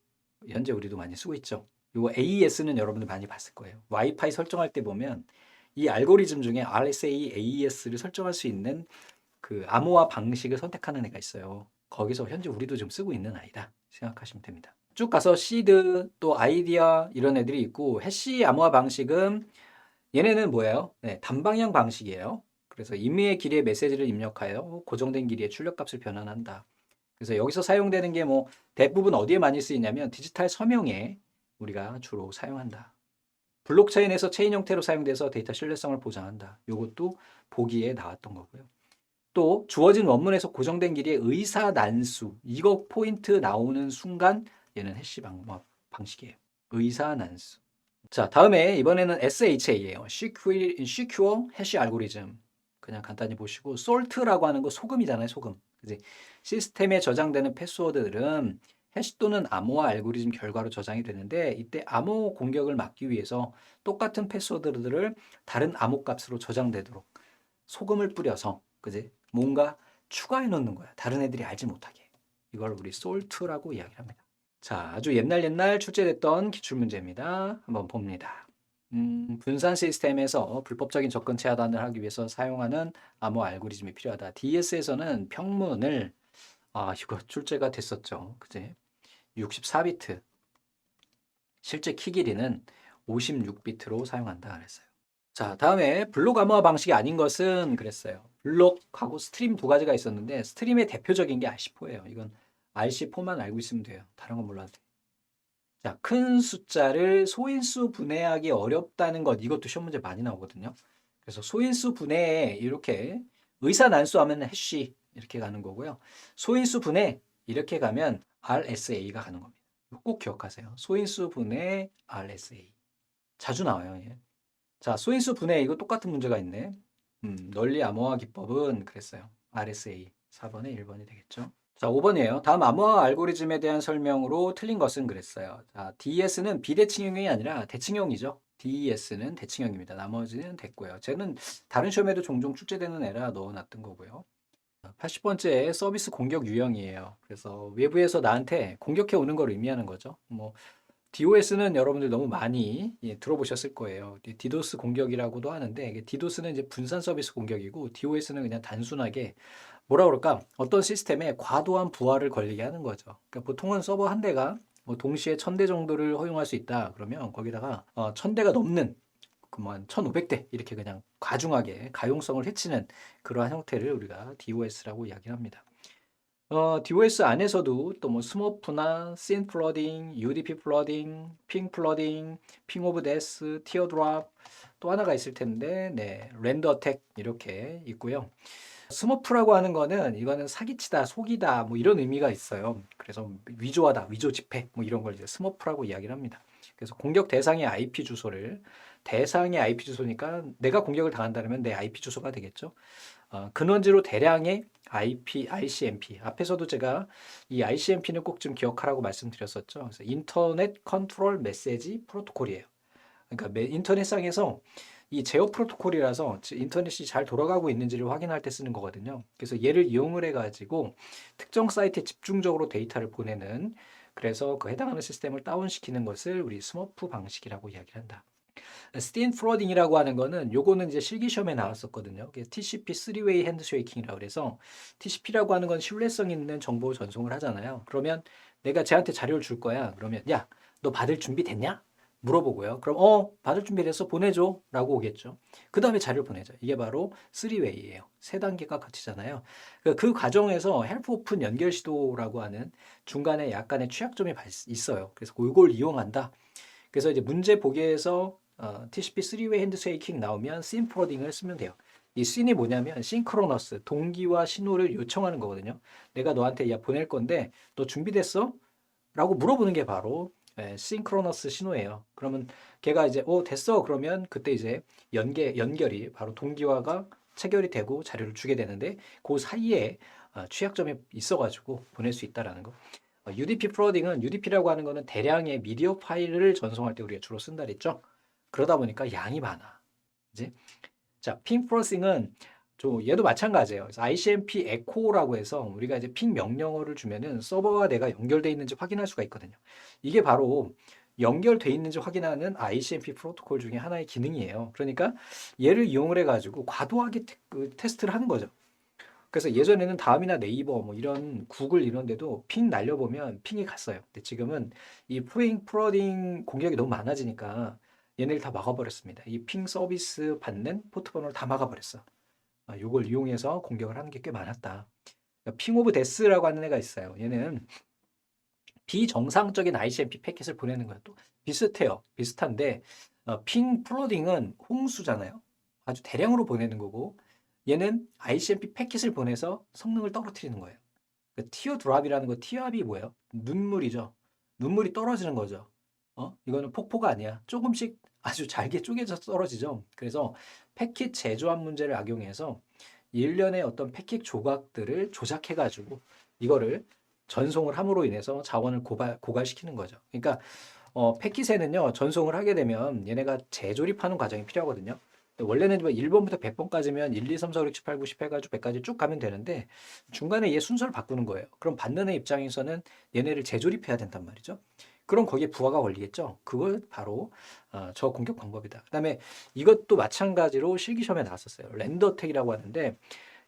현재 우리도 많이 쓰고 있죠. 요 AES는 여러분들 많이 봤을 거예요. 와이파이 설정할 때 보면 이 알고리즘 중에 RSA, AES를 설정할 수 있는 그 암호화 방식을 선택하는 애가 있어요. 거기서 현재 우리도 좀 쓰고 있는 아이다 생각하시면 됩니다. 쭉 가서 시드 또 아이디어 이런 애들이 있고, 해시 암호화 방식은 얘네는 뭐예요? 네, 단방향 방식이에요. 그래서 임의의 길이에 메시지를 입력하여 고정된 길이의 출력값을 변환한다. 그래서 여기서 사용되는 게 뭐 대부분 어디에 많이 쓰이냐면 디지털 서명에 우리가 주로 사용한다. 블록체인에서 체인 형태로 사용돼서 데이터 신뢰성을 보장한다. 이것도 보기에 나왔던 거고요. 또 주어진 원문에서 고정된 길이의 의사난수, 이거 포인트 나오는 순간 얘는 해시 방식이에요. 의사난수. 자, 다음에 이번에는 SHA예요. Secure Hash Algorithm. 그냥 간단히 보시고, salt라고 하는 거 소금이잖아요, 소금. 그지? 시스템에 저장되는 패스워드들은 해시 또는 암호화 알고리즘 결과로 저장이 되는데, 이때 암호 공격을 막기 위해서 똑같은 패스워드들을 다른 암호 값으로 저장되도록 소금을 뿌려서, 그지? 뭔가 추가해 놓는 거야. 다른 애들이 알지 못하게. 이걸 우리 salt라고 이야기를 합니다. 자, 아주 옛날 출제됐던 기출문제입니다. 한번 봅니다. 분산 시스템에서 불법적인 접근 차단을 하기 위해서 사용하는 암호 알고리즘이 필요하다. DS에서는 평문을, 이거 출제가 됐었죠. 그지? 64비트. 실제 키 길이는 56비트로 사용한다 그랬어요. 자, 다음에 블록 암호화 방식이 아닌 것은 그랬어요. 블록하고 스트림 두 가지가 있었는데, 스트림의 대표적인 게 RC4예요. 이건 RC4만 알고 있으면 돼요. 다른 건 몰라도 돼요. 자, 큰 숫자를 소인수 분해하기 어렵다는 것, 이것도 시험 문제 많이 나오거든요. 그래서 소인수 분해 이렇게 의사난수 하면 해시 이렇게 가는 거고요. 소인수 분해 이렇게 가면 RSA가 가는 겁니다. 꼭 기억하세요. 소인수 분해 RSA. 자주 나와요. 예. 자, 소인수 분해 이거 똑같은 문제가 있네. 널리 암호화 기법은 그랬어요. RSA 4번에 1번이 되겠죠. 자, 5번이에요. 다음 암호화 알고리즘에 대한 설명으로 틀린 것은 그랬어요. 자, DS는 비대칭형이 아니라 대칭형이죠. DES는 대칭형입니다. 나머지는 됐고요. 쟤는 다른 시험에도 종종 출제되는 애라 넣어놨던 거고요. 80번째 서비스 공격 유형이에요. 그래서 외부에서 나한테 공격해 오는 걸 의미하는 거죠. 뭐 DOS는 여러분들 너무 많이 들어보셨을 거예요. 디도스 공격이라고도 하는데 디도스는 이제 분산 서비스 공격이고 DOS는 그냥 단순하게 뭐라 그럴까? 어떤 시스템에 과도한 부하를 걸리게 하는 거죠. 그러니까 보통은 서버 한 대가 뭐 동시에 1000대 정도를 허용할 수 있다. 그러면 거기다가 1000대가 넘는 그만 1500대 이렇게 그냥 과중하게 가용성을 해치는 그러한 형태를 우리가 DOS라고 이야기를 합니다. DOS 안에서도 또 뭐 스머프나 씬 플러딩, UDP 플러딩, 핑 플러딩, 핑 오브 데스, 티어드랍 또 하나가 있을 텐데 네, 랜더 어택 이렇게 있고요. 스머프라고 하는 거는 이거는 사기치다, 속이다 뭐 이런 의미가 있어요. 그래서 위조하다, 위조 집행 뭐 이런 걸 이제 스머프라고 이야기를 합니다. 그래서 공격 대상의 IP 주소를 대상의 IP 주소니까 내가 공격을 당한다면 내 IP 주소가 되겠죠. 근원지로 대량의 ICMP. 앞에서도 제가 이 ICMP는 꼭 좀 기억하라고 말씀드렸었죠. 그래서 인터넷 컨트롤 메시지 프로토콜이에요. 그러니까 인터넷상에서 이 제어 프로토콜이라서 인터넷이 잘 돌아가고 있는지를 확인할 때 쓰는 거거든요. 그래서 얘를 이용을 해가지고 특정 사이트에 집중적으로 데이터를 보내는 그래서 그 해당하는 시스템을 다운시키는 것을 우리 스머프 방식이라고 이야기를 한다. 스틴 프로딩이라고 하는 거는 요거는 이제 실기 시험에 나왔었거든요. TCP 3-way 핸드쉐이킹이라고 그래서 TCP라고 하는 건 신뢰성 있는 정보 전송을 하잖아요. 그러면 내가 쟤한테 자료를 줄 거야. 그러면 야, 너 받을 준비 됐냐? 물어보고요. 그럼 받을 준비 됐어. 보내줘. 라고 오겠죠. 그 다음에 자료를 보내죠. 이게 바로 3way예요. 세 단계가 거치잖아요. 그 과정에서 헬프 오픈 연결 시도라고 하는 중간에 약간의 취약점이 있어요. 그래서 그걸 이용한다. 그래서 이제 문제 보기에서 TCP 3-way 핸드쉐이킹 나오면 씬 프로딩을 쓰면 돼요. 이 씬이 뭐냐면 싱크로너스, 동기화 신호를 요청하는 거거든요. 내가 너한테 야 보낼 건데 너 준비됐어? 라고 물어보는 게 바로 싱크로너스 신호예요. 그러면 걔가 이제 됐어. 그러면 그때 이제 연결이 바로 동기화가 체결이 되고 자료를 주게 되는데 그 사이에 취약점이 있어가지고 보낼 수 있다라는 거. UDP 프로딩은 UDP라고 하는 거는 대량의 미디어 파일을 전송할 때 우리가 주로 쓴다 그랬죠. 그러다 보니까 양이 많아. 이제 자, 핑 프로싱은 얘도 마찬가지예요. 그래서 ICMP 에코라고 해서 우리가 이제 핑 명령어를 주면은 서버와 내가 연결돼 있는지 확인할 수가 있거든요. 이게 바로 연결돼 있는지 확인하는 ICMP 프로토콜 중에 하나의 기능이에요. 그러니까 얘를 이용을 해가지고 과도하게 테스트를 하는 거죠. 그래서 예전에는 다음이나 네이버 뭐 이런 구글 이런 데도 핑 날려보면 핑이 갔어요. 근데 지금은 이 프로딩 공격이 너무 많아지니까 얘네를 다 막아버렸습니다. 이 핑 서비스 받는 포트 번호를 다 막아버렸어. 이걸 이용해서 공격을 하는 게 꽤 많았다. 그러니까 핑 오브 데스라고 하는 애가 있어요. 얘는 비정상적인 ICMP 패킷을 보내는 거야. 또 비슷해요. 비슷한데 핑 프로딩은 홍수잖아요. 아주 대량으로 보내는 거고 얘는 ICMP 패킷을 보내서 성능을 떨어뜨리는 거예요. 그러니까 티어 드랍이라는 거 티압이 뭐예요? 눈물이죠. 눈물이 떨어지는 거죠. 이거는 폭포가 아니야. 조금씩 아주 잘게 쪼개져 떨어지죠. 그래서 패킷 제조합 문제를 악용해서 일련의 어떤 패킷 조각들을 조작해가지고 이거를 전송을 함으로 인해서 자원을 고갈시키는 거죠. 그러니까 패킷에는요 전송을 하게 되면 얘네가 재조립하는 과정이 필요하거든요. 원래는 뭐 1번부터 100번까지면 1, 2, 3, 4, 5, 6, 7, 8, 9, 10 해가지고 100까지 쭉 가면 되는데 중간에 얘 순서를 바꾸는 거예요. 그럼 받는 애 입장에서는 얘네를 재조립해야 된단 말이죠. 그럼 거기에 부하가 걸리겠죠. 그걸 바로 저 공격 방법이다. 그다음에 이것도 마찬가지로 실기시험에 나왔었어요. 랜더택이라고 하는데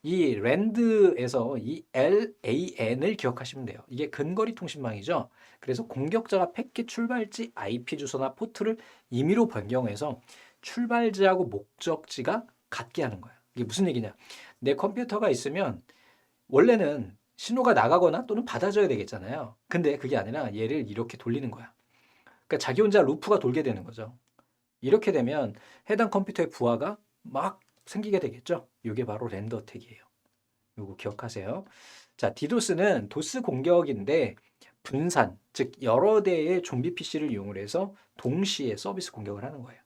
이 랜드에서 이 LAN을 기억하시면 돼요. 이게 근거리 통신망이죠. 그래서 공격자가 패킷 출발지 IP 주소나 포트를 임의로 변경해서 출발지하고 목적지가 같게 하는 거야. 이게 무슨 얘기냐? 내 컴퓨터가 있으면 원래는 신호가 나가거나 또는 받아줘야 되겠잖아요. 근데 그게 아니라 얘를 이렇게 돌리는 거야. 그러니까 자기 혼자 루프가 돌게 되는 거죠. 이렇게 되면 해당 컴퓨터의 부하가 막 생기게 되겠죠. 이게 바로 랜더 어택이에요. 이거 기억하세요. 자, 디도스는 도스 공격인데 분산, 즉 여러 대의 좀비 PC를 이용을 해서 동시에 서비스 공격을 하는 거예요.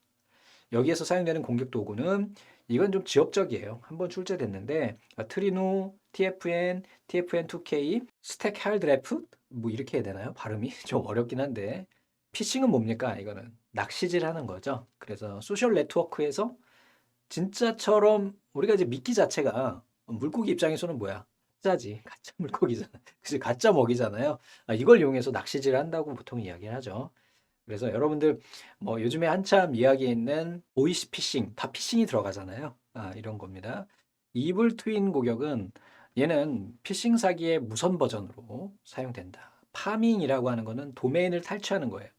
여기에서 사용되는 공격 도구는 이건 좀 지역적이에요. 한번 출제됐는데 트리노, TFN, TFN2K, 스택 헬드래프 뭐 이렇게 해야 되나요? 발음이 좀 어렵긴 한데 피싱은 뭡니까? 이거는 낚시질하는 거죠. 그래서 소셜 네트워크에서 진짜처럼 우리가 이제 미끼 자체가 물고기 입장에서는 뭐야? 가짜지. 가짜 물고기잖아. 그치? 가짜 먹이잖아요. 이걸 이용해서 낚시질을 한다고 보통 이야기를 하죠. 그래서 여러분들 뭐 요즘에 한참 이야기에 있는 보이스 피싱, 다 피싱이 들어가잖아요. 이런 겁니다. 이블 트윈 고격은 얘는 피싱 사기의 무선 버전으로 사용된다. 파밍이라고 하는 거는 도메인을 탈취하는 거예요.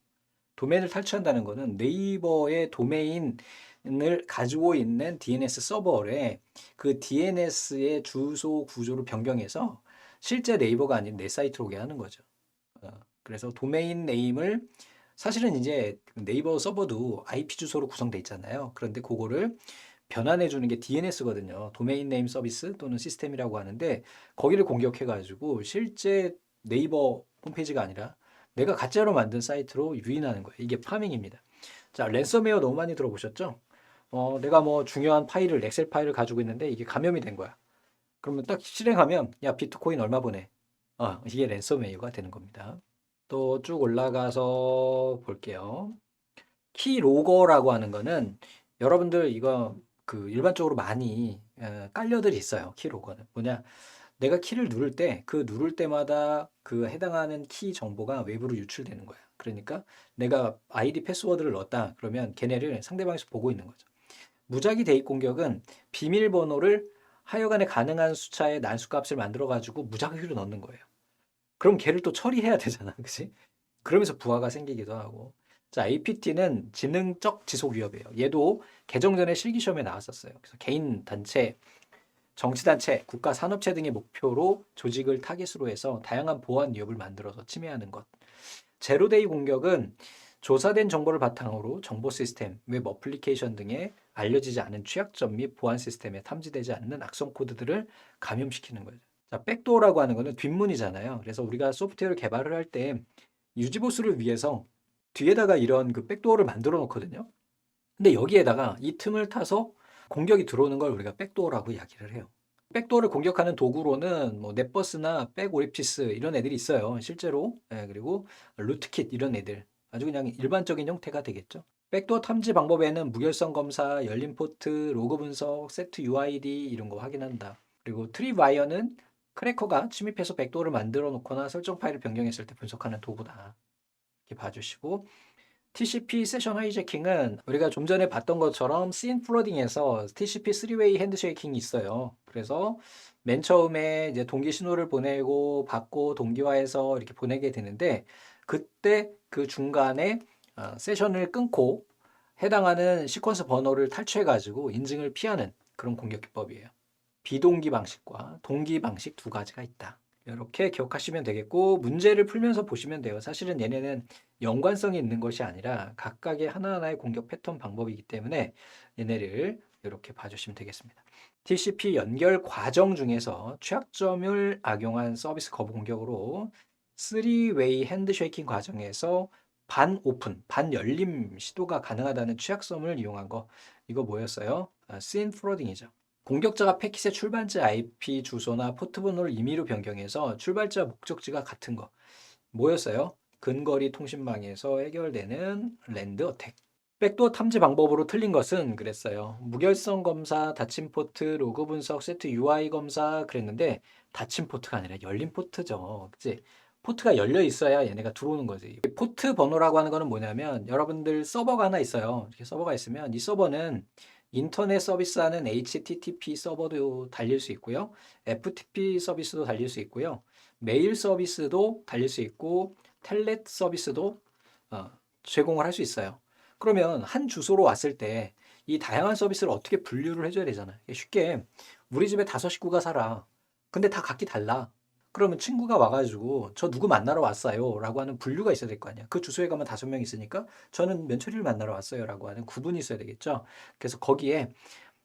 도메인을 탈취한다는 거는 네이버의 도메인을 가지고 있는 DNS 서버에 그 DNS의 주소 구조를 변경해서 실제 네이버가 아닌 내 사이트로 오게 하는 거죠. 그래서 도메인 네임을 사실은 이제 네이버 서버도 IP 주소로 구성돼 있잖아요. 그런데 그거를 변환해 주는 게 DNS거든요. 도메인 네임 서비스 또는 시스템이라고 하는데 거기를 공격해 가지고 실제 네이버 홈페이지가 아니라 내가 가짜로 만든 사이트로 유인하는 거예요. 이게 파밍입니다. 자, 랜섬웨어 너무 많이 들어보셨죠? 내가 뭐 중요한 파일을 엑셀 파일을 가지고 있는데 이게 감염이 된 거야. 그러면 딱 실행하면 야 비트코인 얼마 보내? 이게 랜섬웨어가 되는 겁니다. 또 쭉 올라가서 볼게요. 키로거라고 하는 거는 여러분들 이거 그 일반적으로 많이 깔려들 있어요. 키로거는 뭐냐? 내가 키를 누를 때 그 누를 때마다 그 해당하는 키 정보가 외부로 유출되는 거야. 그러니까 내가 아이디 패스워드를 넣었다 그러면 걔네를 상대방에서 보고 있는 거죠. 무작위 대입 공격은 비밀번호를 하여간에 가능한 숫자의 난수값을 만들어 가지고 무작위로 넣는 거예요. 그럼 걔를 또 처리해야 되잖아. 그치? 그러면서 부하가 생기기도 하고. 자, APT는 지능적 지속 위협이에요. 얘도 개정 전에 실기 시험에 나왔었어요. 그래서 개인 단체, 정치단체, 국가 산업체 등의 목표로 조직을 타깃으로 해서 다양한 보안 위협을 만들어서 침해하는 것. 제로데이 공격은 조사된 정보를 바탕으로 정보 시스템, 웹 어플리케이션 등에 알려지지 않은 취약점 및 보안 시스템에 탐지되지 않는 악성 코드들을 감염시키는 거죠. 자, 백도어라고 하는 거는 뒷문이잖아요. 그래서 우리가 소프트웨어를 개발을 할 때 유지보수를 위해서 뒤에다가 이런 그 백도어를 만들어 놓거든요. 근데 여기에다가 이 틈을 타서 공격이 들어오는 걸 우리가 백도어라고 이야기를 해요. 백도어를 공격하는 도구로는 뭐 넷버스나 백오리피스 이런 애들이 있어요. 실제로. 그리고 루트킷 이런 애들. 아주 그냥 일반적인 형태가 되겠죠. 백도어 탐지 방법에는 무결성 검사, 열린 포트, 로그 분석, 세트 UID 이런 거 확인한다. 그리고 트립와이어는 크래커가 침입해서 백도어를 만들어 놓거나 설정 파일을 변경했을 때 분석하는 도구다. 이렇게 봐주시고 TCP 세션 하이제킹은 우리가 좀 전에 봤던 것처럼 씬 플러딩에서 TCP 3웨이 핸드쉐이킹이 있어요. 그래서 맨 처음에 이제 동기 신호를 보내고 받고 동기화해서 이렇게 보내게 되는데 그때 그 중간에 세션을 끊고 해당하는 시퀀스 번호를 탈취해 가지고 인증을 피하는 그런 공격 기법이에요. 비동기 방식과 동기 방식 두 가지가 있다. 이렇게 기억하시면 되겠고 문제를 풀면서 보시면 돼요. 사실은 얘네는 연관성이 있는 것이 아니라 각각의 하나하나의 공격 패턴 방법이기 때문에 얘네를 이렇게 봐주시면 되겠습니다. TCP 연결 과정 중에서 취약점을 악용한 서비스 거부 공격으로 3웨이 핸드쉐이킹 과정에서 반 오픈, 반 열림 시도가 가능하다는 취약점을 이용한 거 이거 뭐였어요? 씬 프로딩이죠. 공격자가 패킷의 출발지 IP 주소나 포트 번호를 임의로 변경해서 출발지와 목적지가 같은 거 뭐였어요? 근거리 통신망에서 해결되는 랜드 어택. 백도어 탐지 방법으로 틀린 것은 그랬어요. 무결성 검사, 닫힌 포트, 로그 분석, 세트 UI 검사 그랬는데 닫힌 포트가 아니라 열린 포트죠. 그치? 포트가 열려 있어야 얘네가 들어오는 거지. 포트 번호라고 하는 거는 뭐냐면 여러분들 서버가 하나 있어요. 이렇게 서버가 있으면 이 서버는 인터넷 서비스하는 HTTP 서버도 달릴 수 있고요. FTP 서비스도 달릴 수 있고요. 메일 서비스도 달릴 수 있고 텔넷 서비스도 제공을 할 수 있어요. 그러면 한 주소로 왔을 때 이 다양한 서비스를 어떻게 분류를 해줘야 되잖아요. 쉽게 우리 집에 5식구가 살아. 근데 다 각기 달라. 그러면 친구가 와가지고 저 누구 만나러 왔어요 라고 하는 분류가 있어야 될 거 아니야. 그 주소에 가면 5명 있으니까 저는 면철이를 만나러 왔어요 라고 하는 구분이 있어야 되겠죠. 그래서 거기에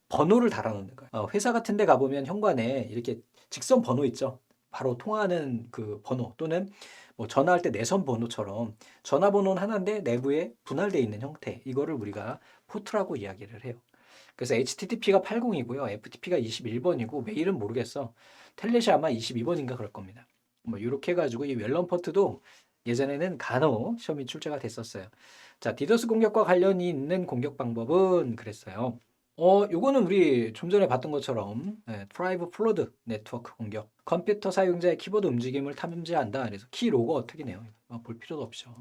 번호를 달아놓는 거예요. 회사 같은 데 가보면 현관에 이렇게 직선 번호 있죠. 바로 통화하는 그 번호 또는 뭐 전화할 때 내선 번호처럼 전화번호는 하나인데 내부에 분할되어 있는 형태. 이거를 우리가 포트라고 이야기를 해요. 그래서 HTTP가 80이고요. FTP가 21번이고 메일은 모르겠어. 텔넷이 아마 22번인가 그럴 겁니다. 뭐 이렇게 해가지고 이 웰런 포트도 예전에는 간혹 시험이 출제가 됐었어요. 자, 디도스 공격과 관련이 있는 공격 방법은 그랬어요. 요거는 우리 좀 전에 봤던 것처럼 프라이브 플로드 네트워크 공격. 컴퓨터 사용자의 키보드 움직임을 탐지한다. 그래서 키 로고 어떻게네요. 볼 필요도 없죠.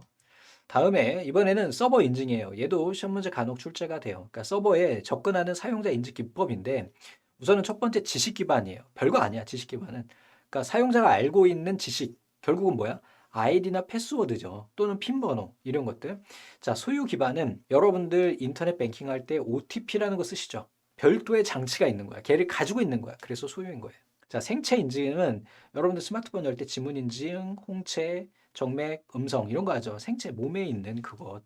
다음에 이번에는 서버 인증이에요. 얘도 시험 문제 간혹 출제가 돼요. 그러니까 서버에 접근하는 사용자 인증 기법인데 우선은 첫 번째 지식 기반이에요. 별거 아니야, 지식 기반은. 그러니까 사용자가 알고 있는 지식, 결국은 뭐야? 아이디나 패스워드죠. 또는 핀 번호 이런 것들. 자, 소유 기반은 여러분들 인터넷 뱅킹 할 때 OTP라는 거 쓰시죠. 별도의 장치가 있는 거야. 걔를 가지고 있는 거야. 그래서 소유인 거예요. 자, 생체 인증은 여러분들 스마트폰 열 때 지문 인증, 홍채, 정맥, 음성 이런 거 하죠. 생체 몸에 있는 그것.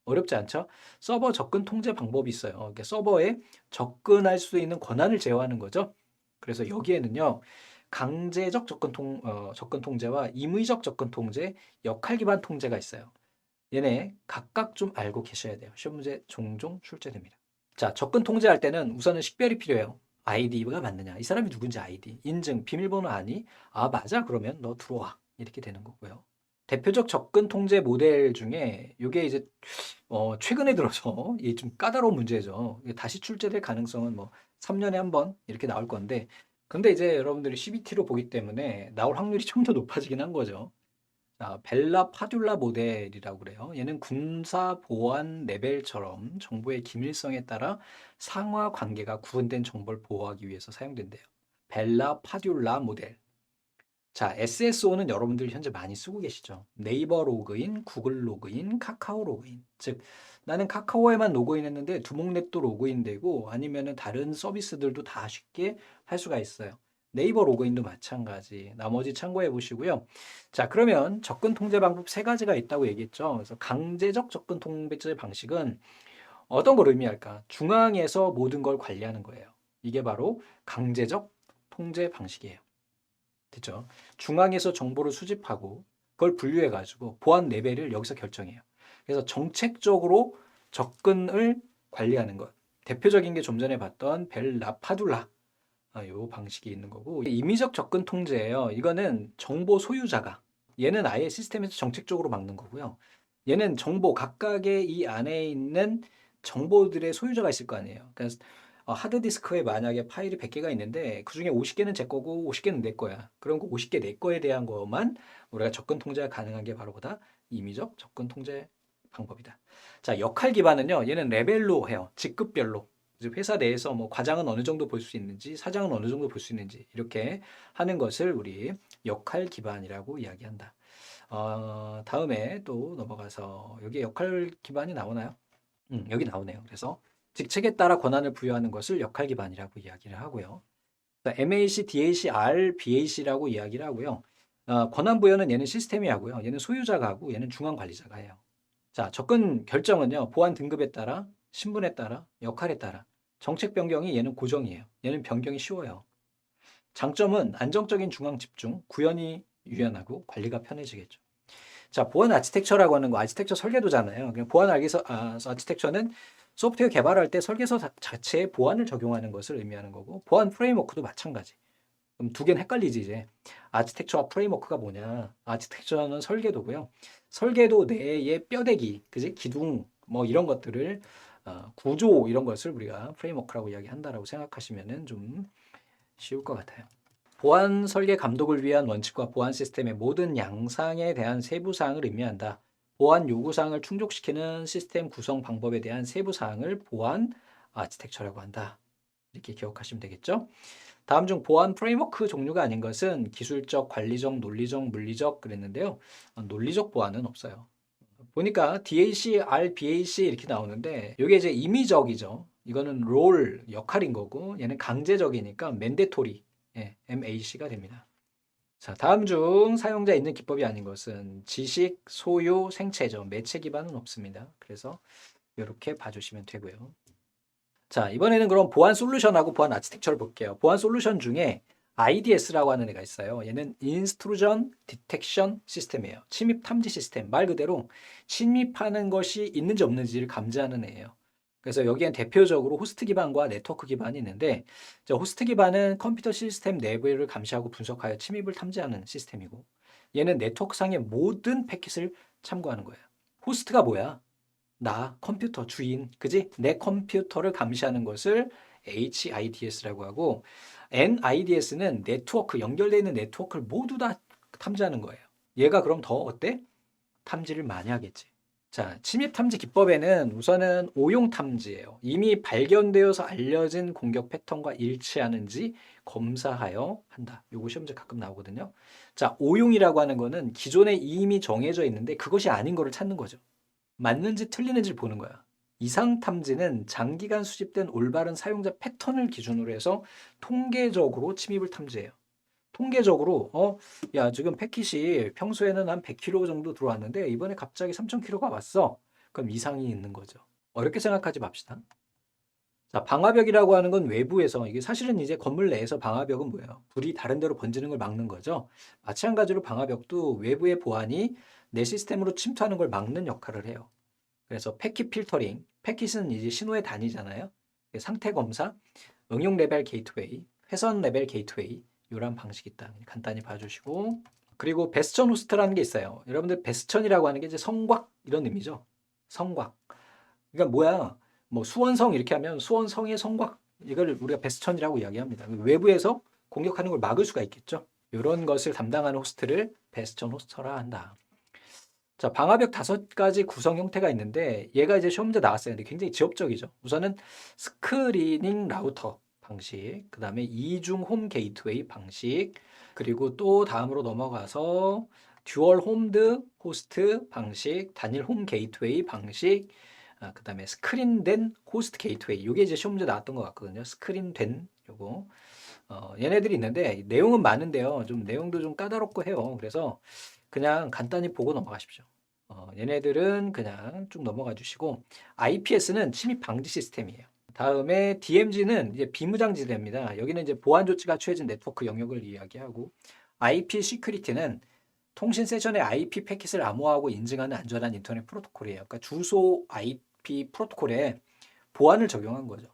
어렵지 않죠? 서버 접근 통제 방법이 있어요. 그러니까 서버에 접근할 수 있는 권한을 제어하는 거죠. 그래서 여기에는요. 강제적 접근 통제와 임의적 접근 통제, 역할 기반 통제가 있어요. 얘네 각각 좀 알고 계셔야 돼요. 시험 문제 종종 출제됩니다. 자, 접근 통제할 때는 우선은 식별이 필요해요. 아이디가 맞느냐? 이 사람이 누군지 아이디, 인증, 비밀번호 아니? 아, 맞아. 그러면 너 들어와. 이렇게 되는 거고요. 대표적 접근 통제 모델 중에 이게 이제 최근에 들어서 이게 좀 까다로운 문제죠. 이게 다시 출제될 가능성은 뭐 3년에 한 번 이렇게 나올 건데 근데 이제 여러분들이 CBT로 보기 때문에 나올 확률이 좀 더 높아지긴 한 거죠. 자, 벨라 파듈라 모델이라고 그래요. 얘는 군사 보안 레벨처럼 정보의 기밀성에 따라 상하 관계가 구분된 정보를 보호하기 위해서 사용된대요. 벨라 파듈라 모델. 자, SSO는 여러분들이 현재 많이 쓰고 계시죠. 네이버 로그인, 구글 로그인, 카카오 로그인. 즉, 나는 카카오에만 로그인했는데 두목넷도 로그인되고 아니면은 다른 서비스들도 다 쉽게 할 수가 있어요. 네이버 로그인도 마찬가지. 나머지 참고해 보시고요. 자, 그러면 접근 통제 방법 세 가지가 있다고 얘기했죠. 그래서 강제적 접근 통제 방식은 어떤 걸 의미할까? 중앙에서 모든 걸 관리하는 거예요. 이게 바로 강제적 통제 방식이에요. 됐죠? 중앙에서 정보를 수집하고 그걸 분류해 가지고 보안 레벨을 여기서 결정해요. 그래서 정책적으로 접근을 관리하는 것. 대표적인 게 좀 전에 봤던 벨라파둘라 요 방식이 있는 거고 임의적 접근 통제예요. 이거는 정보 소유자가 얘는 아예 시스템에서 정책적으로 막는 거고요. 얘는 정보 각각의 이 안에 있는 정보들의 소유자가 있을 거 아니에요. 그러니까 하드디스크에 만약에 파일이 100개가 있는데 그중에 50개는 제 거고 50개는 내 거야. 그럼 그 50개 내 거에 대한 것만 우리가 접근 통제가 가능한 게 바로 보다 임의적 접근 통제 방법이다. 자, 역할 기반은요. 얘는 레벨로 해요. 직급별로. 회사 내에서 뭐 과장은 어느 정도 볼 수 있는지, 사장은 어느 정도 볼 수 있는지 이렇게 하는 것을 우리 역할 기반이라고 이야기한다. 다음에 또 넘어가서 여기 역할 기반이 나오나요? 여기 나오네요. 그래서 직책에 따라 권한을 부여하는 것을 역할 기반이라고 이야기를 하고요. MAC, DAC, RBAC라고 이야기를 하고요. 권한 부여는 얘는 시스템이 하고요. 얘는 소유자가 하고 얘는 중앙 관리자가 해요. 자, 접근 결정은요. 보안 등급에 따라, 신분에 따라, 역할에 따라. 정책 변경이 얘는 고정이에요. 얘는 변경이 쉬워요. 장점은 안정적인 중앙 집중, 구현이 유연하고 관리가 편해지겠죠. 자, 보안 아키텍처라고 하는 거 아키텍처 설계도잖아요. 그냥 보안 아키텍처는 소프트웨어 개발할 때 설계서 자체에 보안을 적용하는 것을 의미하는 거고 보안 프레임워크도 마찬가지. 그럼 두 개는 헷갈리지 이제. 아키텍처와 프레임워크가 뭐냐? 아키텍처는 설계도고요. 설계도 내의 뼈대기, 그지? 기둥 뭐 이런 것들을 구조 이런 것을 우리가 프레임워크라고 이야기한다라고 생각하시면은 좀 쉬울 것 같아요. 보안 설계 감독을 위한 원칙과 보안 시스템의 모든 양상에 대한 세부 사항을 의미한다. 보안 요구 사항을 충족시키는 시스템 구성 방법에 대한 세부 사항을 보안 아키텍처라고 한다. 이렇게 기억하시면 되겠죠? 다음 중 보안 프레임워크 종류가 아닌 것은 기술적, 관리적, 논리적, 물리적 그랬는데요. 논리적 보안은 없어요. 보니까 DAC, RBAC 이렇게 나오는데 이게 이제 임의적이죠. 이거는 롤, 역할인 거고 얘는 강제적이니까 맨데토리, MAC가 됩니다. 자, 다음 중 사용자 있는 기법이 아닌 것은 지식, 소유, 생체죠. 매체 기반은 없습니다. 그래서 이렇게 봐주시면 되고요. 자, 이번에는 그럼 보안 솔루션하고 보안 아키텍처를 볼게요. 보안 솔루션 중에 IDS라고 하는 애가 있어요. 얘는 인트루전 디텍션 시스템이에요. 침입 탐지 시스템. 말 그대로 침입하는 것이 있는지 없는지를 감지하는 애예요. 그래서 여기엔 대표적으로 호스트 기반과 네트워크 기반이 있는데 호스트 기반은 컴퓨터 시스템 내부를 감시하고 분석하여 침입을 탐지하는 시스템이고 얘는 네트워크상의 모든 패킷을 참고하는 거예요. 호스트가 뭐야? 나 컴퓨터 주인, 그지? 내 컴퓨터를 감시하는 것을 HIDS라고 하고, NIDS는 네트워크, 연결되어 있는 네트워크를 모두 다 탐지하는 거예요. 얘가 그럼 더 어때? 탐지를 많이 하겠지. 자, 침입 탐지 기법에는 우선은 오용 탐지예요. 이미 발견되어서 알려진 공격 패턴과 일치하는지 검사하여 한다. 요거 시험제 가끔 나오거든요. 자, 오용이라고 하는 거는 기존에 이미 정해져 있는데 그것이 아닌 거를 찾는 거죠. 맞는지 틀리는지를 보는 거야. 이상 탐지는 장기간 수집된 올바른 사용자 패턴을 기준으로 해서 통계적으로 침입을 탐지해요. 통계적으로 야 지금 패킷이 평소에는 한 100kg 정도 들어왔는데 이번에 갑자기 3000kg가 왔어. 그럼 이상이 있는 거죠. 어렵게 생각하지 맙시다. 자, 방화벽이라고 하는 건 외부에서 이게 사실은 이제 건물 내에서 방화벽은 뭐예요? 불이 다른 데로 번지는 걸 막는 거죠. 마찬가지로 방화벽도 외부의 보안이 내 시스템으로 침투하는 걸 막는 역할을 해요. 그래서 패킷 필터링, 패킷은 이제 신호의 단위잖아요. 상태 검사, 응용 레벨 게이트웨이, 회선 레벨 게이트웨이 이런 방식이 있다. 간단히 봐주시고 그리고 베스천 호스트라는 게 있어요. 여러분들 베스천이라고 하는 게 이제 성곽 이런 의미죠. 성곽. 그러니까 뭐야? 뭐 수원성 이렇게 하면 수원성의 성곽 이걸 우리가 베스천이라고 이야기합니다. 외부에서 공격하는 걸 막을 수가 있겠죠. 이런 것을 담당하는 호스트를 베스천 호스터라 한다. 자, 방화벽 5가지 구성 형태가 있는데 얘가 이제 시험 문제 나왔어요. 근데 굉장히 지엽적이죠. 우선은 스크리닝 라우터 방식, 그 다음에 이중 홈 게이트웨이 방식, 그리고 또 다음으로 넘어가서 듀얼 홈드 호스트 방식, 단일 홈 게이트웨이 방식, 그 다음에 스크린된 호스트 게이트웨이. 이게 이제 시험 문제 나왔던 것 같거든요. 스크린된 요거. 얘네들이 있는데 내용은 많은데요. 좀 내용도 좀 까다롭고 해요. 그래서 그냥 간단히 보고 넘어가십시오. 얘네들은 그냥 쭉 넘어가 주시고 IPS는 침입 방지 시스템이에요. 다음에 DMZ는 이제 비무장지대입니다. 여기는 이제 보안 조치가 취해진 네트워크 영역을 이야기하고 IP 시큐리티는 통신 세션의 IP 패킷을 암호화하고 인증하는 안전한 인터넷 프로토콜이에요. 그러니까 주소 IP 프로토콜에 보안을 적용한 거죠.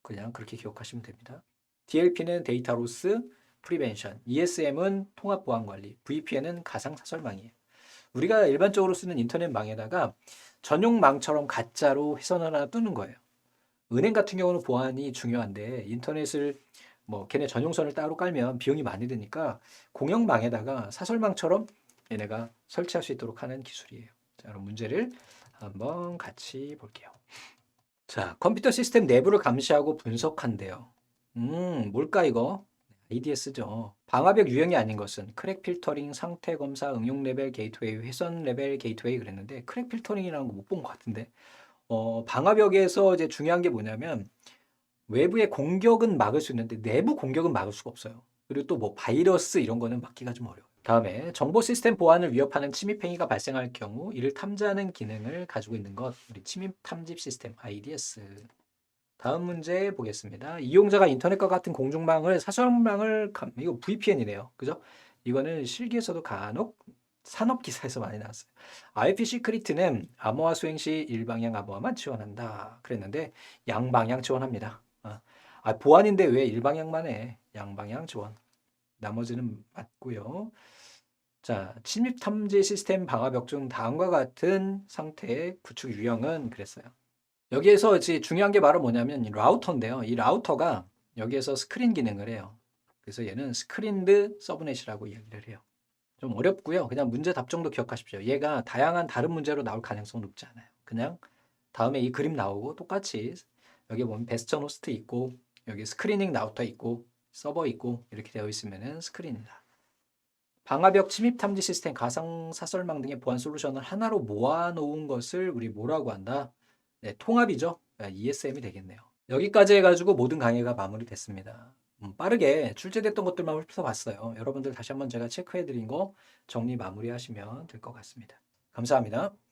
그냥 그렇게 기억하시면 됩니다. DLP는 데이터 로스 프리벤션, ESM은 통합 보안 관리, VPN은 가상 사설망이에요. 우리가 일반적으로 쓰는 인터넷망에다가 전용망처럼 가짜로 회선 하나 뜨는 거예요. 은행 같은 경우는 보안이 중요한데 인터넷을 뭐 걔네 전용선을 따로 깔면 비용이 많이 드니까 공영망에다가 사설망처럼 얘네가 설치할 수 있도록 하는 기술이에요. 자, 그럼 문제를 한번 같이 볼게요. 자, 컴퓨터 시스템 내부를 감시하고 분석한대요. 뭘까 이거? ADS죠. 방화벽 유형이 아닌 것은 크랙 필터링, 상태 검사, 응용 레벨 게이트웨이, 회선 레벨 게이트웨이 그랬는데 크랙 필터링이라는 거 못 본 것 같은데. 방화벽에서 이제 중요한 게 뭐냐면 외부의 공격은 막을 수 있는데 내부 공격은 막을 수가 없어요. 그리고 또 뭐 바이러스 이런 거는 막기가 좀 어려워요. 다음에 정보 시스템 보안을 위협하는 침입 행위가 발생할 경우 이를 탐지하는 기능을 가지고 있는 것, 우리 침입 탐지 시스템 IDS. 다음 문제 보겠습니다. 이용자가 인터넷과 같은 공중망을 사설망을 이거 VPN이네요. 그죠? 이거는 실기에서도 간혹 산업 기사에서 많이 나왔어요. IP 시크리트는 암호화 수행 시 일방향 암호화만 지원한다. 그랬는데 양방향 지원합니다. 보안인데 왜 일방향만 해? 양방향 지원. 나머지는 맞고요. 자, 침입 탐지 시스템 방화벽 중 다음과 같은 상태의 구축 유형은 그랬어요. 여기에서 이제 중요한 게 바로 뭐냐면 이 라우터인데요. 이 라우터가 여기에서 스크린 기능을 해요. 그래서 얘는 스크린드 서브넷이라고 이야기를 해요. 좀 어렵고요. 그냥 문제 답 정도 기억하십시오. 얘가 다양한 다른 문제로 나올 가능성은 높지 않아요. 그냥 다음에 이 그림 나오고 똑같이 여기 보면 베스천 호스트 있고 여기 스크리닝 라우터 있고 서버 있고 이렇게 되어 있으면은 스크린이다. 방화벽 침입 탐지 시스템, 가상 사설망 등의 보안 솔루션을 하나로 모아놓은 것을 우리 뭐라고 한다? 네, 통합이죠. ESM이 되겠네요. 여기까지 해가지고 모든 강의가 마무리됐습니다. 빠르게 출제됐던 것들만 훑어봤어요. 여러분들 다시 한번 제가 체크해드린 거 정리 마무리하시면 될 것 같습니다. 감사합니다.